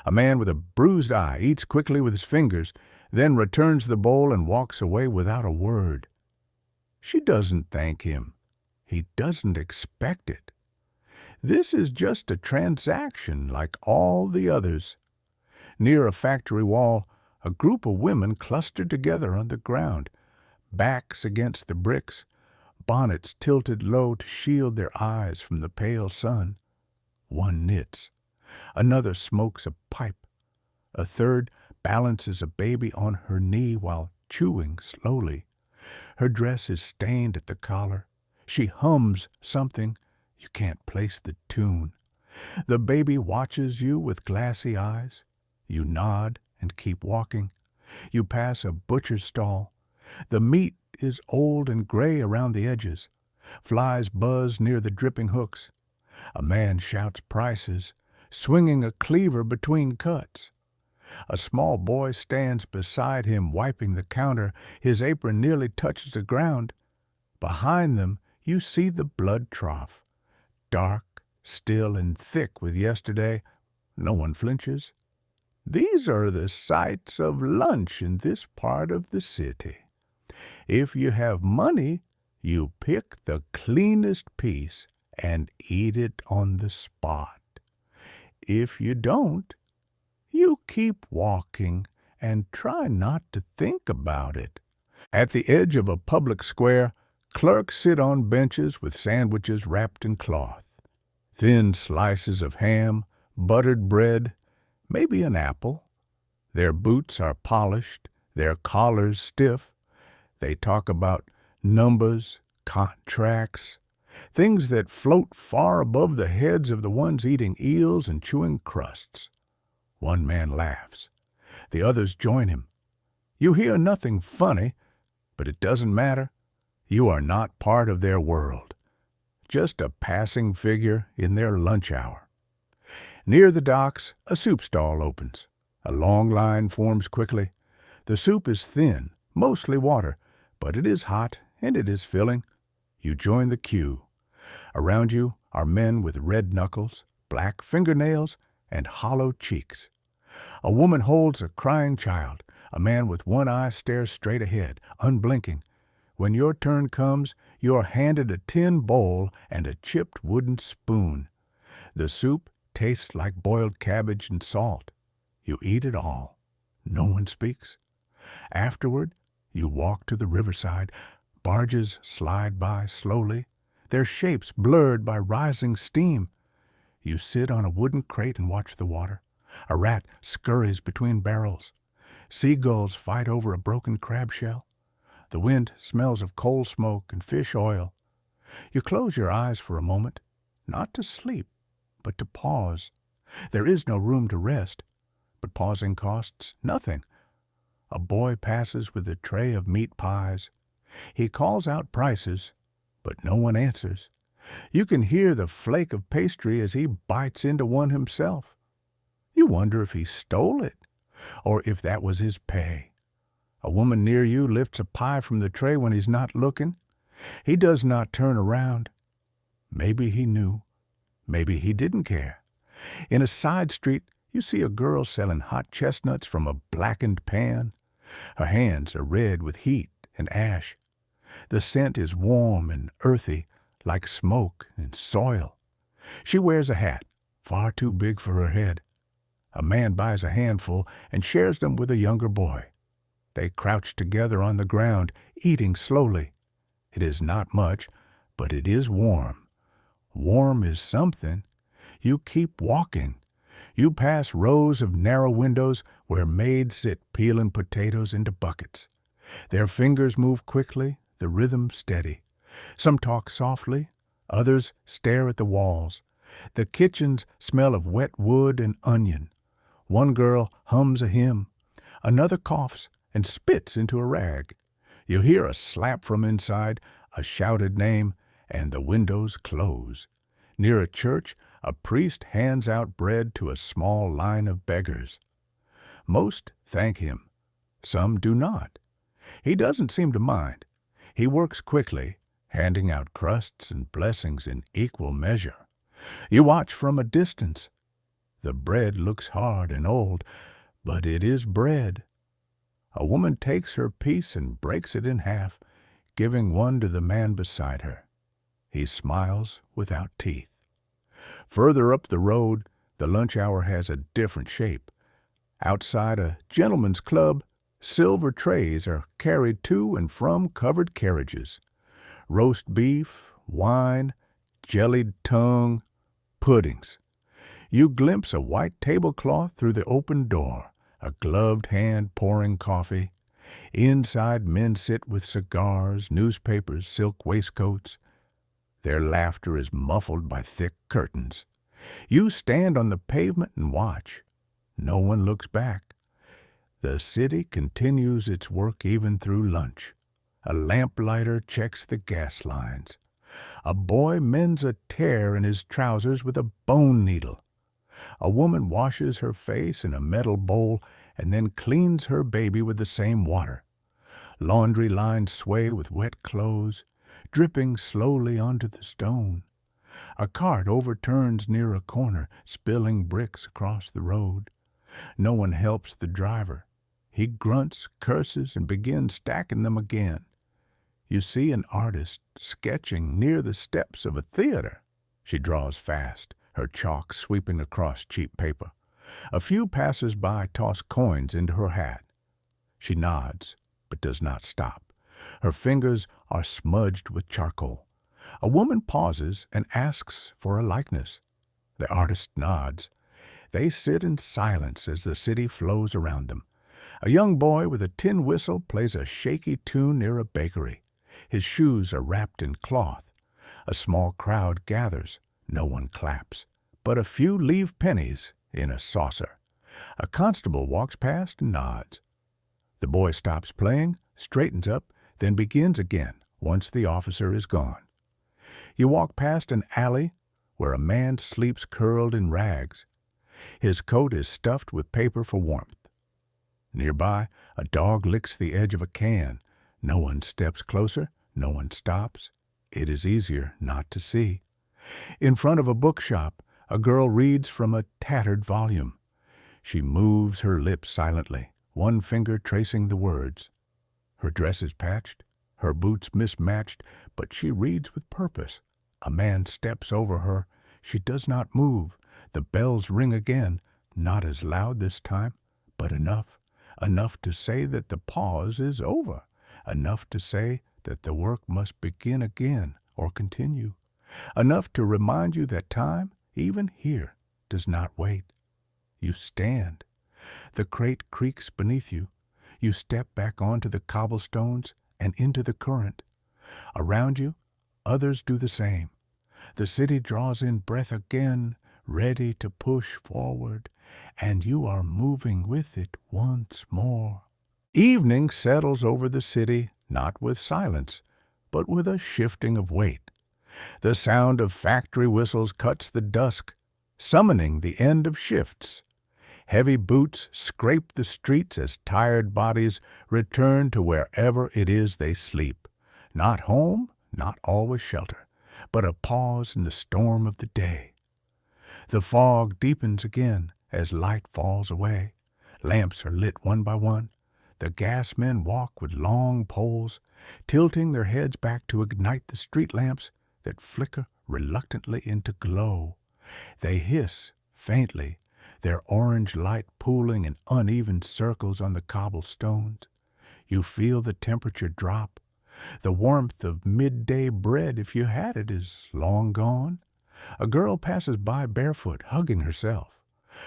A man with a bruised eye eats quickly with his fingers, then returns the bowl and walks away without a word. She doesn't thank him. He doesn't expect it. This is just a transaction like all the others. Near a factory wall, a group of women clustered together on the ground, backs against the bricks, bonnets tilted low to shield their eyes from the pale sun. One knits. Another smokes a pipe. A third balances a baby on her knee while chewing slowly. Her dress is stained at the collar. She hums something. You can't place the tune. The baby watches you with glassy eyes. You nod and keep walking. You pass a butcher's stall. The meat is old and gray around the edges. Flies buzz near the dripping hooks. A man shouts prices, swinging a cleaver between cuts. A small boy stands beside him, wiping the counter. His apron nearly touches the ground. Behind them, you see the blood trough. Dark, still, and thick with yesterday. No one flinches. These are the sights of lunch in this part of the city. If you have money, you pick the cleanest piece and eat it on the spot. If you don't, you keep walking and try not to think about it. At the edge of a public square, clerks sit on benches with sandwiches wrapped in cloth. Thin slices of ham, buttered bread, maybe an apple. Their boots are polished, their collars stiff. They talk about numbers, contracts, things that float far above the heads of the ones eating eels and chewing crusts. One man laughs. The others join him. You hear nothing funny, but it doesn't matter. You are not part of their world, just a passing figure in their lunch hour. Near the docks, a soup stall opens. A long line forms quickly. The soup is thin, mostly water, but it is hot and it is filling. You join the queue. Around you are men with red knuckles, black fingernails, and hollow cheeks. A woman holds a crying child. A man with one eye stares straight ahead, unblinking. When your turn comes, you are handed a tin bowl and a chipped wooden spoon. The soup tastes like boiled cabbage and salt. You eat it all. No one speaks. Afterward, you walk to the riverside. Barges slide by slowly, their shapes blurred by rising steam. You sit on a wooden crate and watch the water. A rat scurries between barrels. Seagulls fight over a broken crab shell. The wind smells of coal smoke and fish oil. You close your eyes for a moment, not to sleep, but to pause. There is no room to rest, but pausing costs nothing. A boy passes with a tray of meat pies. He calls out prices, but no one answers. You can hear the flake of pastry as he bites into one himself. You wonder if he stole it, or if that was his pay. A woman near you lifts a pie from the tray when he's not looking. He does not turn around. Maybe he knew. Maybe he didn't care. In a side street, you see a girl selling hot chestnuts from a blackened pan. Her hands are red with heat and ash. The scent is warm and earthy, like smoke and soil. She wears a hat, far too big for her head. A man buys a handful and shares them with a younger boy. They crouch together on the ground, eating slowly. It is not much, but it is warm. Warm is something. You keep walking. You pass rows of narrow windows where maids sit peeling potatoes into buckets. Their fingers move quickly, the rhythm steady. Some talk softly, others stare at the walls. The kitchens smell of wet wood and onion. One girl hums a hymn. Another coughs and spits into a rag. You hear a slap from inside, a shouted name, and the windows close. Near a church, a priest hands out bread to a small line of beggars. Most thank him. Some do not. He doesn't seem to mind. He works quickly, handing out crusts and blessings in equal measure. You watch from a distance. The bread looks hard and old, but it is bread. A woman takes her piece and breaks it in half, giving one to the man beside her. He smiles without teeth. Further up the road, the lunch hour has a different shape. Outside a gentleman's club, silver trays are carried to and from covered carriages. Roast beef, wine, jellied tongue, puddings. You glimpse a white tablecloth through the open door, a gloved hand pouring coffee. Inside, men sit with cigars, newspapers, silk waistcoats. Their laughter is muffled by thick curtains. You stand on the pavement and watch. No one looks back. The city continues its work even through lunch. A lamplighter checks the gas lines. A boy mends a tear in his trousers with a bone needle. A woman washes her face in a metal bowl and then cleans her baby with the same water. Laundry lines sway with wet clothes, dripping slowly onto the stone. A cart overturns near a corner, spilling bricks across the road. No one helps the driver. He grunts, curses, and begins stacking them again. You see an artist sketching near the steps of a theater. She draws fast, her chalk sweeping across cheap paper. A few passers-by toss coins into her hat. She nods, but does not stop. Her fingers are smudged with charcoal. A woman pauses and asks for a likeness. The artist nods. They sit in silence as the city flows around them. A young boy with a tin whistle plays a shaky tune near a bakery. His shoes are wrapped in cloth. A small crowd gathers. No one claps, but a few leave pennies in a saucer. A constable walks past and nods. The boy stops playing, straightens up, then begins again once the officer is gone. You walk past an alley where a man sleeps curled in rags. His coat is stuffed with paper for warmth. Nearby, a dog licks the edge of a can. No one steps closer, no one stops. It is easier not to see. In front of a bookshop, a girl reads from a tattered volume. She moves her lips silently, one finger tracing the words. Her dress is patched, her boots mismatched, but she reads with purpose. A man steps over her. She does not move. The bells ring again, not as loud this time, but enough to say that the pause is over, enough to say that the work must begin again or continue, enough to remind you that time, even here, does not wait. You stand. The crate creaks beneath you. You step back onto the cobblestones and into the current. Around you, others do the same. The city draws in breath again, ready to push forward, and you are moving with it once more. Evening settles over the city, not with silence, but with a shifting of weight. The sound of factory whistles cuts the dusk, summoning the end of shifts. Heavy boots scrape the streets as tired bodies return to wherever it is they sleep. Not home, not always shelter, but a pause in the storm of the day. The fog deepens again as light falls away. Lamps are lit one by one. The gas men walk with long poles, tilting their heads back to ignite the street lamps that flicker reluctantly into glow. They hiss faintly, their orange light pooling in uneven circles on the cobblestones. You feel the temperature drop. The warmth of midday bread, if you had it, is long gone. A girl passes by barefoot, hugging herself.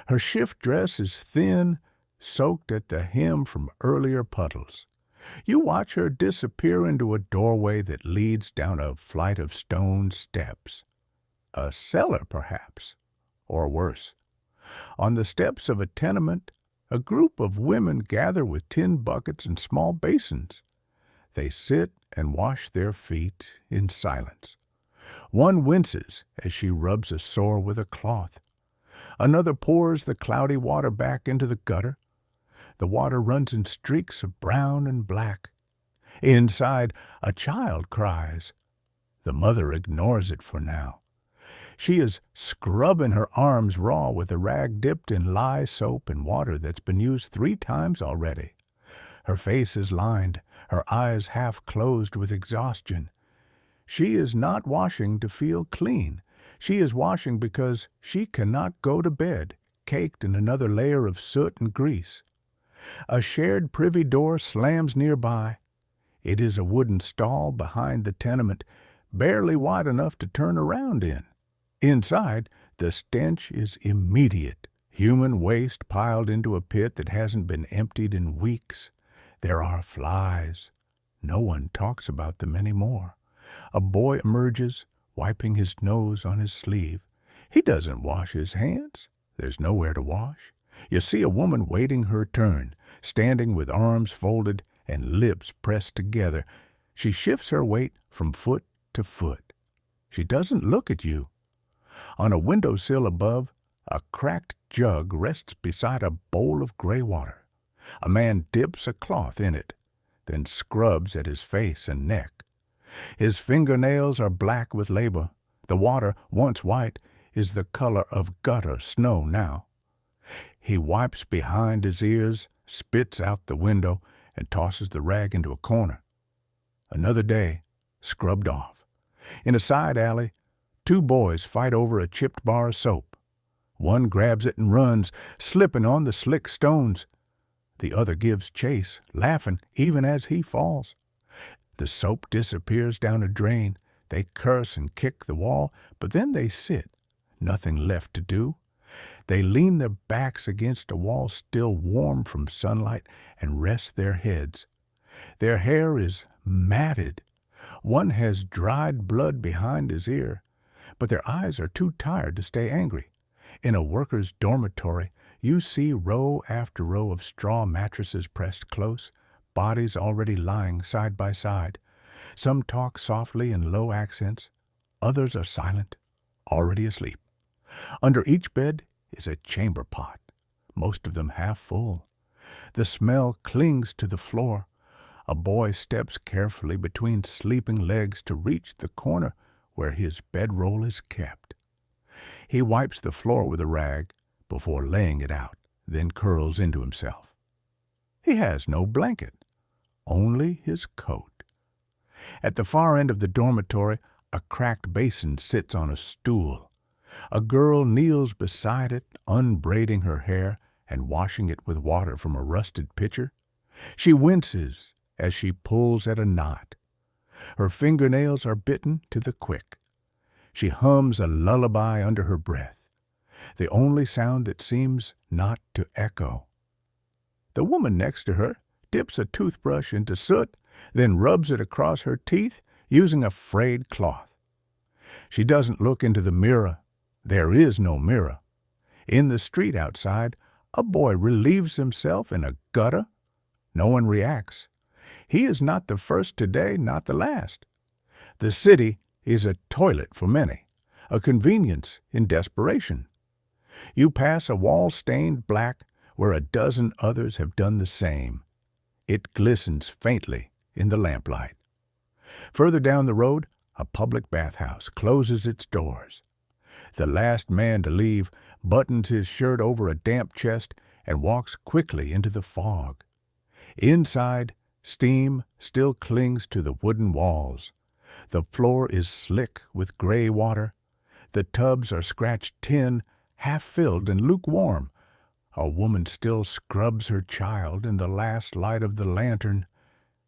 Her shift dress is thin, soaked at the hem from earlier puddles. You watch her disappear into a doorway that leads down a flight of stone steps. A cellar, perhaps, or worse. On the steps of a tenement, a group of women gather with tin buckets and small basins. They sit and wash their feet in silence. One winces as she rubs a sore with a cloth. Another pours the cloudy water back into the gutter. The water runs in streaks of brown and black. Inside, a child cries. The mother ignores it for now. She is scrubbing her arms raw with a rag dipped in lye soap and water that's been used 3 times already. Her face is lined, her eyes half closed with exhaustion. She is not washing to feel clean. She is washing because she cannot go to bed, caked in another layer of soot and grease. A shared privy door slams nearby. It is a wooden stall behind the tenement, barely wide enough to turn around in. Inside, the stench is immediate. Human waste piled into a pit that hasn't been emptied in weeks. There are flies. No one talks about them anymore. A boy emerges, wiping his nose on his sleeve. He doesn't wash his hands. There's nowhere to wash. You see a woman waiting her turn, standing with arms folded and lips pressed together. She shifts her weight from foot to foot. She doesn't look at you. On a windowsill above, a cracked jug rests beside a bowl of gray water. A man dips a cloth in it, then scrubs at his face and neck. His fingernails are black with labor. The water, once white, is the color of gutter snow now. He wipes behind his ears, spits out the window, and tosses the rag into a corner. Another day, scrubbed off. In a side alley, 2 boys fight over a chipped bar of soap. One grabs it and runs, slipping on the slick stones. The other gives chase, laughing even as he falls. The soap disappears down a drain. They curse and kick the wall, but then they sit, nothing left to do. They lean their backs against a wall still warm from sunlight and rest their heads. Their hair is matted. One has dried blood behind his ear, but their eyes are too tired to stay angry. In a worker's dormitory, you see row after row of straw mattresses pressed close, bodies already lying side by side. Some talk softly in low accents. Others are silent, already asleep. Under each bed is a chamber pot, most of them half full. The smell clings to the floor. A boy steps carefully between sleeping legs to reach the corner where his bedroll is kept. He wipes the floor with a rag before laying it out, then curls into himself. He has no blanket, only his coat. At the far end of the dormitory, a cracked basin sits on a stool. A girl kneels beside it, unbraiding her hair and washing it with water from a rusted pitcher. She winces as she pulls at a knot. Her fingernails are bitten to the quick. She hums a lullaby under her breath, the only sound that seems not to echo. The woman next to her dips a toothbrush into soot, then rubs it across her teeth using a frayed cloth. She doesn't look into the mirror. There is no mirror. In the street outside, a boy relieves himself in a gutter. No one reacts. He is not the first today, not the last. The city is a toilet for many, a convenience in desperation. You pass a wall stained black where a dozen others have done the same. It glistens faintly in the lamplight. Further down the road, a public bathhouse closes its doors. The last man to leave buttons his shirt over a damp chest and walks quickly into the fog. Inside, steam still clings to the wooden walls. The floor is slick with gray water. The tubs are scratched tin, half-filled and lukewarm. A woman still scrubs her child in the last light of the lantern.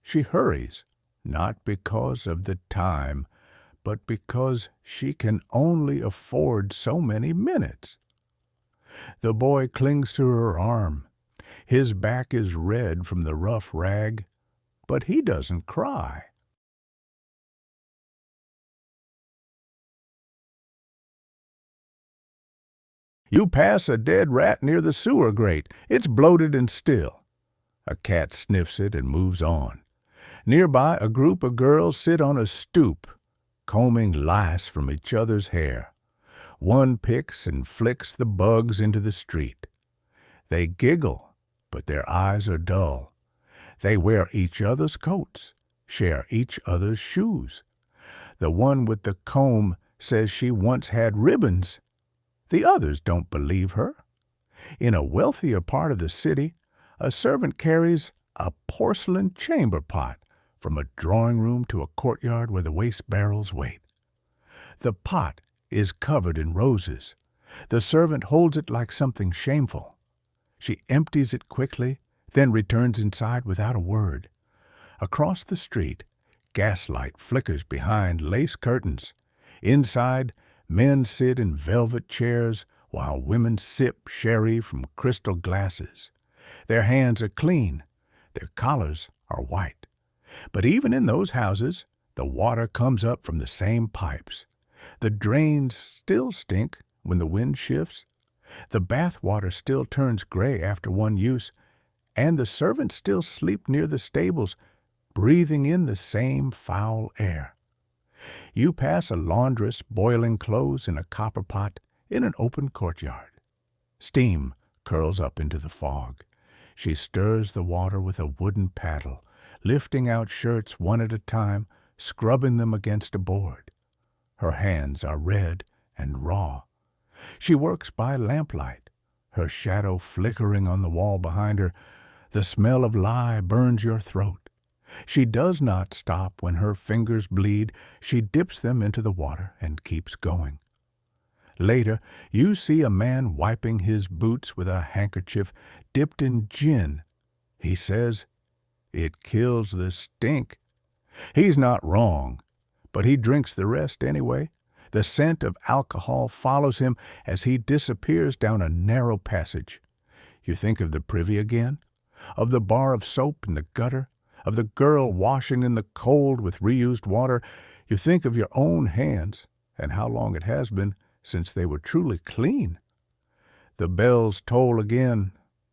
She hurries, not because of the time, but because she can only afford so many minutes. The boy clings to her arm. His back is red from the rough rag, but he doesn't cry. You pass a dead rat near the sewer grate. It's bloated and still. A cat sniffs it and moves on. Nearby, a group of girls sit on a stoop, combing lice from each other's hair. One picks and flicks the bugs into the street. They giggle, but their eyes are dull. They wear each other's coats, share each other's shoes. The one with the comb says she once had ribbons. The others don't believe her. In a wealthier part of the city, a servant carries a porcelain chamber pot from a drawing room to a courtyard where the waste barrels wait. The pot is covered in roses. The servant holds it like something shameful. She empties it quickly, then returns inside without a word. Across the street, gaslight flickers behind lace curtains. Inside, men sit in velvet chairs while women sip sherry from crystal glasses. Their hands are clean. Their collars are white. But even in those houses, the water comes up from the same pipes. The drains still stink when the wind shifts. The bath water still turns gray after one use, and the servants still sleep near the stables, breathing in the same foul air. You pass a laundress boiling clothes in a copper pot in an open courtyard. Steam curls up into the fog. She stirs the water with a wooden paddle, lifting out shirts one at a time, scrubbing them against a board. Her hands are red and raw. She works by lamplight, her shadow flickering on the wall behind her. The smell of lye burns your throat. She does not stop when her fingers bleed. She dips them into the water and keeps going. Later, you see a man wiping his boots with a handkerchief dipped in gin. He says, "It kills the stink." He's not wrong, but he drinks the rest anyway. The scent of alcohol follows him as he disappears down a narrow passage. You think of the privy again, of the bar of soap in the gutter, of the girl washing in the cold with reused water. You think of your own hands and how long it has been since they were truly clean. The bells toll again,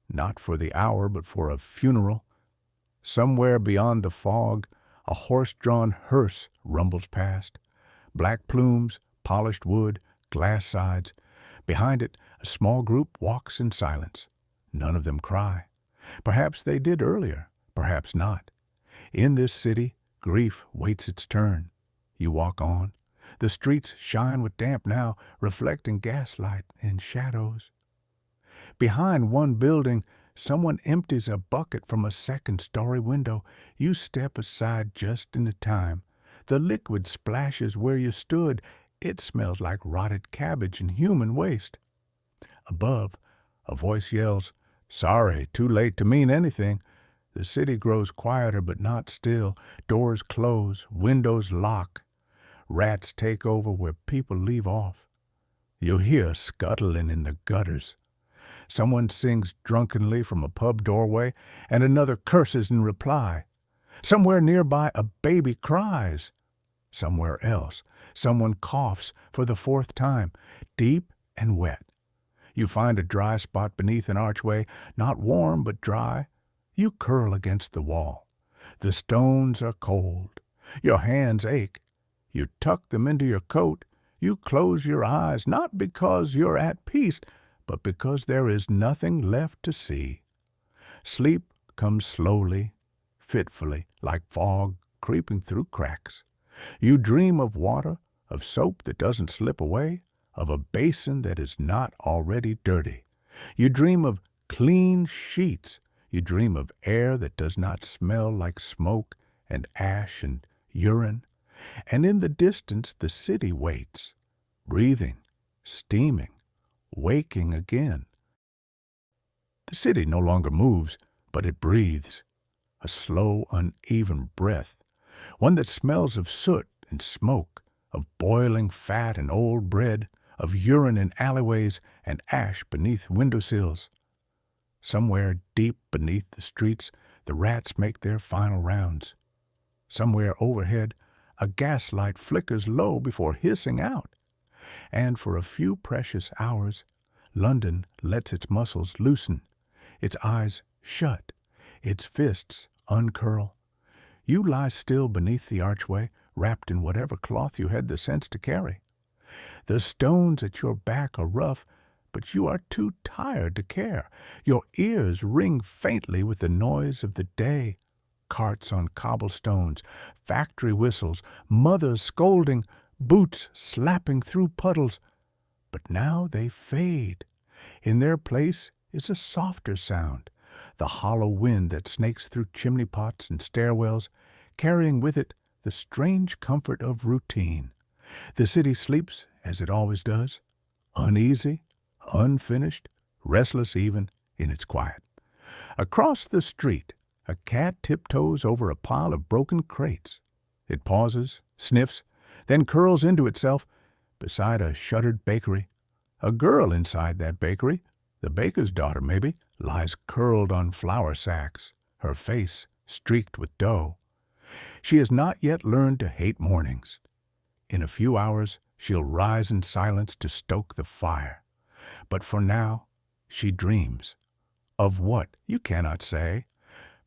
not for the hour but for a funeral. Somewhere beyond the fog, a horse-drawn hearse rumbles past. Black plumes, polished wood, glass sides. Behind it, a small group walks in silence. None of them cry. Perhaps they did earlier, perhaps not. In this city, grief waits its turn. You walk on. The streets shine with damp now, reflecting gaslight and shadows. Behind one building, someone empties a bucket from a second-story window. You step aside just in time. The liquid splashes where you stood. It smells like rotted cabbage and human waste. Above, a voice yells, "Sorry, too late to mean anything." The city grows quieter but not still. Doors close, windows lock. Rats take over where people leave off. You hear scuttling in the gutters. Someone sings drunkenly from a pub doorway, and another curses in reply. Somewhere nearby, a baby cries. Somewhere else, someone coughs for the fourth time, deep and wet. You find a dry spot beneath an archway, not warm but dry. You curl against the wall. The stones are cold. Your hands ache. You tuck them into your coat. You close your eyes, not because you're at peace, but because there is nothing left to see. Sleep comes slowly, fitfully, like fog creeping through cracks. You dream of water, of soap that doesn't slip away, of a basin that is not already dirty. You dream of clean sheets. You dream of air that does not smell like smoke and ash and urine. And in the distance the city waits, breathing, steaming, waking again. The city no longer moves, but it breathes, a slow, uneven breath, one that smells of soot and smoke, of boiling fat and old bread, of urine in alleyways and ash beneath windowsills. Somewhere deep beneath the streets, the rats make their final rounds. Somewhere overhead, a gaslight flickers low before hissing out. And for a few precious hours, London lets its muscles loosen, its eyes shut, its fists uncurl. You lie still beneath the archway, wrapped in whatever cloth you had the sense to carry. The stones at your back are rough, but you are too tired to care. Your ears ring faintly with the noise of the day. Carts on cobblestones, factory whistles, mothers scolding, boots slapping through puddles. But now they fade. In their place is a softer sound, the hollow wind that snakes through chimney pots and stairwells, carrying with it the strange comfort of routine. The city sleeps as it always does, uneasy, unfinished, restless even in its quiet. Across the street, a cat tiptoes over a pile of broken crates. It pauses, sniffs, then curls into itself beside a shuttered bakery. A girl inside that bakery, the baker's daughter maybe, lies curled on flour sacks, her face streaked with dough. She has not yet learned to hate mornings. In a few hours, she'll rise in silence to stoke the fire. But for now, she dreams. Of what, you cannot say.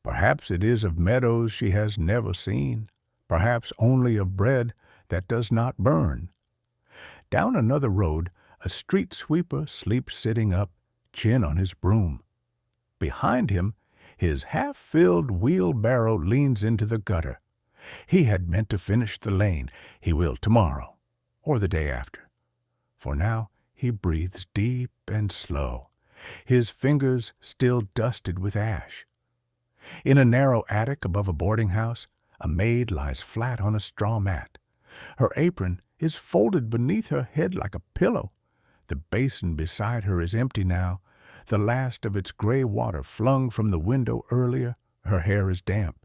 Perhaps it is of meadows she has never seen, perhaps only of bread that does not burn. Down another road, a street sweeper sleeps sitting up, chin on his broom. Behind him, his half-filled wheelbarrow leans into the gutter. He had meant to finish the lane. He will tomorrow, or the day after. For now, he breathes deep and slow, his fingers still dusted with ash. In a narrow attic above a boarding house, a maid lies flat on a straw mat. Her apron is folded beneath her head like a pillow. The basin beside her is empty now, the last of its gray water flung from the window earlier. Her hair is damp.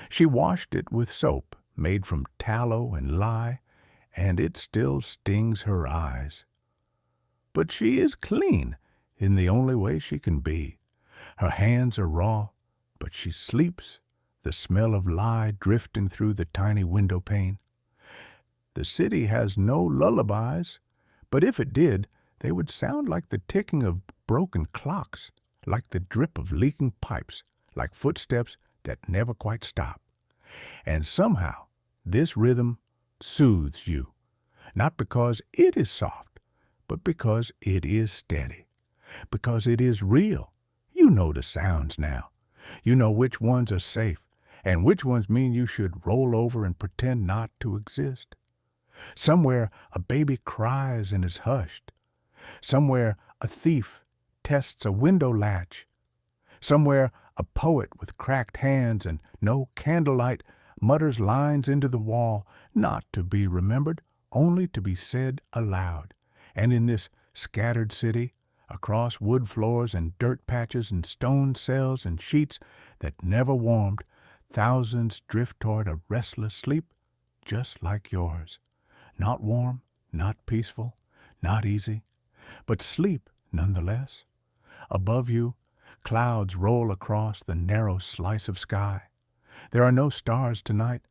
She washed it with soap made from tallow and lye, and it still stings her eyes. But she is clean in the only way she can be. Her hands are raw, but she sleeps, the smell of lye drifting through the tiny window pane. The city has no lullabies, but if it did, they would sound like the ticking of broken clocks, like the drip of leaking pipes, like footsteps that never quite stop. And somehow, this rhythm soothes you, not because it is soft, but because it is steady, because it is real. You know the sounds now. You know which ones are safe, and which ones mean you should roll over and pretend not to exist. Somewhere a baby cries and is hushed. Somewhere a thief tests a window latch. Somewhere a poet with cracked hands and no candlelight mutters lines into the wall, not to be remembered, only to be said aloud. And in this scattered city, across wood floors and dirt patches and stone cells and sheets that never warmed, thousands drift toward a restless sleep just like yours. Not warm, not peaceful, not easy, but sleep nonetheless. Above you, clouds roll across the narrow slice of sky. There are no stars tonight,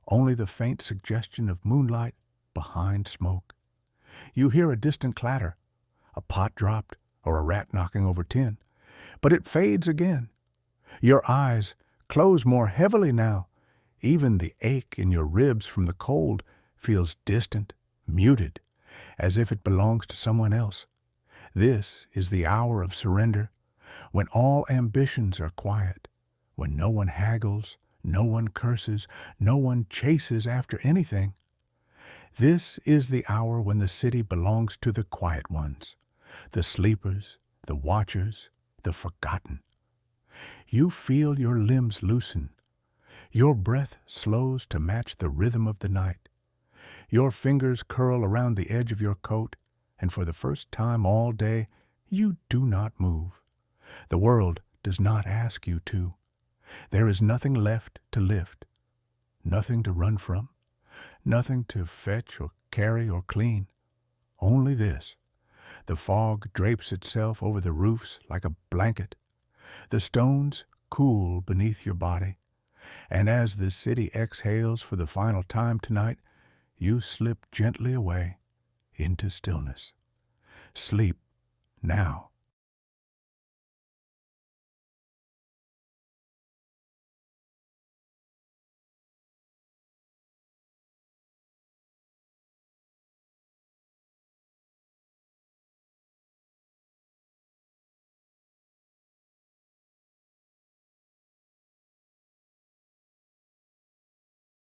only the faint suggestion of moonlight behind smoke. You hear a distant clatter, a pot dropped or a rat knocking over tin, but it fades again. Your eyes close more heavily now. Even the ache in your ribs from the cold feels distant, muted, as if it belongs to someone else. This is the hour of surrender, when all ambitions are quiet, when no one haggles, no one curses, no one chases after anything. This is the hour when the city belongs to the quiet ones, the sleepers, the watchers, the forgotten. You feel your limbs loosen. Your breath slows to match the rhythm of the night. Your fingers curl around the edge of your coat, and for the first time all day, you do not move. The world does not ask you to. There is nothing left to lift, nothing to run from, nothing to fetch or carry or clean. Only this. The fog drapes itself over the roofs like a blanket. The stones cool beneath your body. And as the city exhales for the final time tonight, you slip gently away into stillness. Sleep now.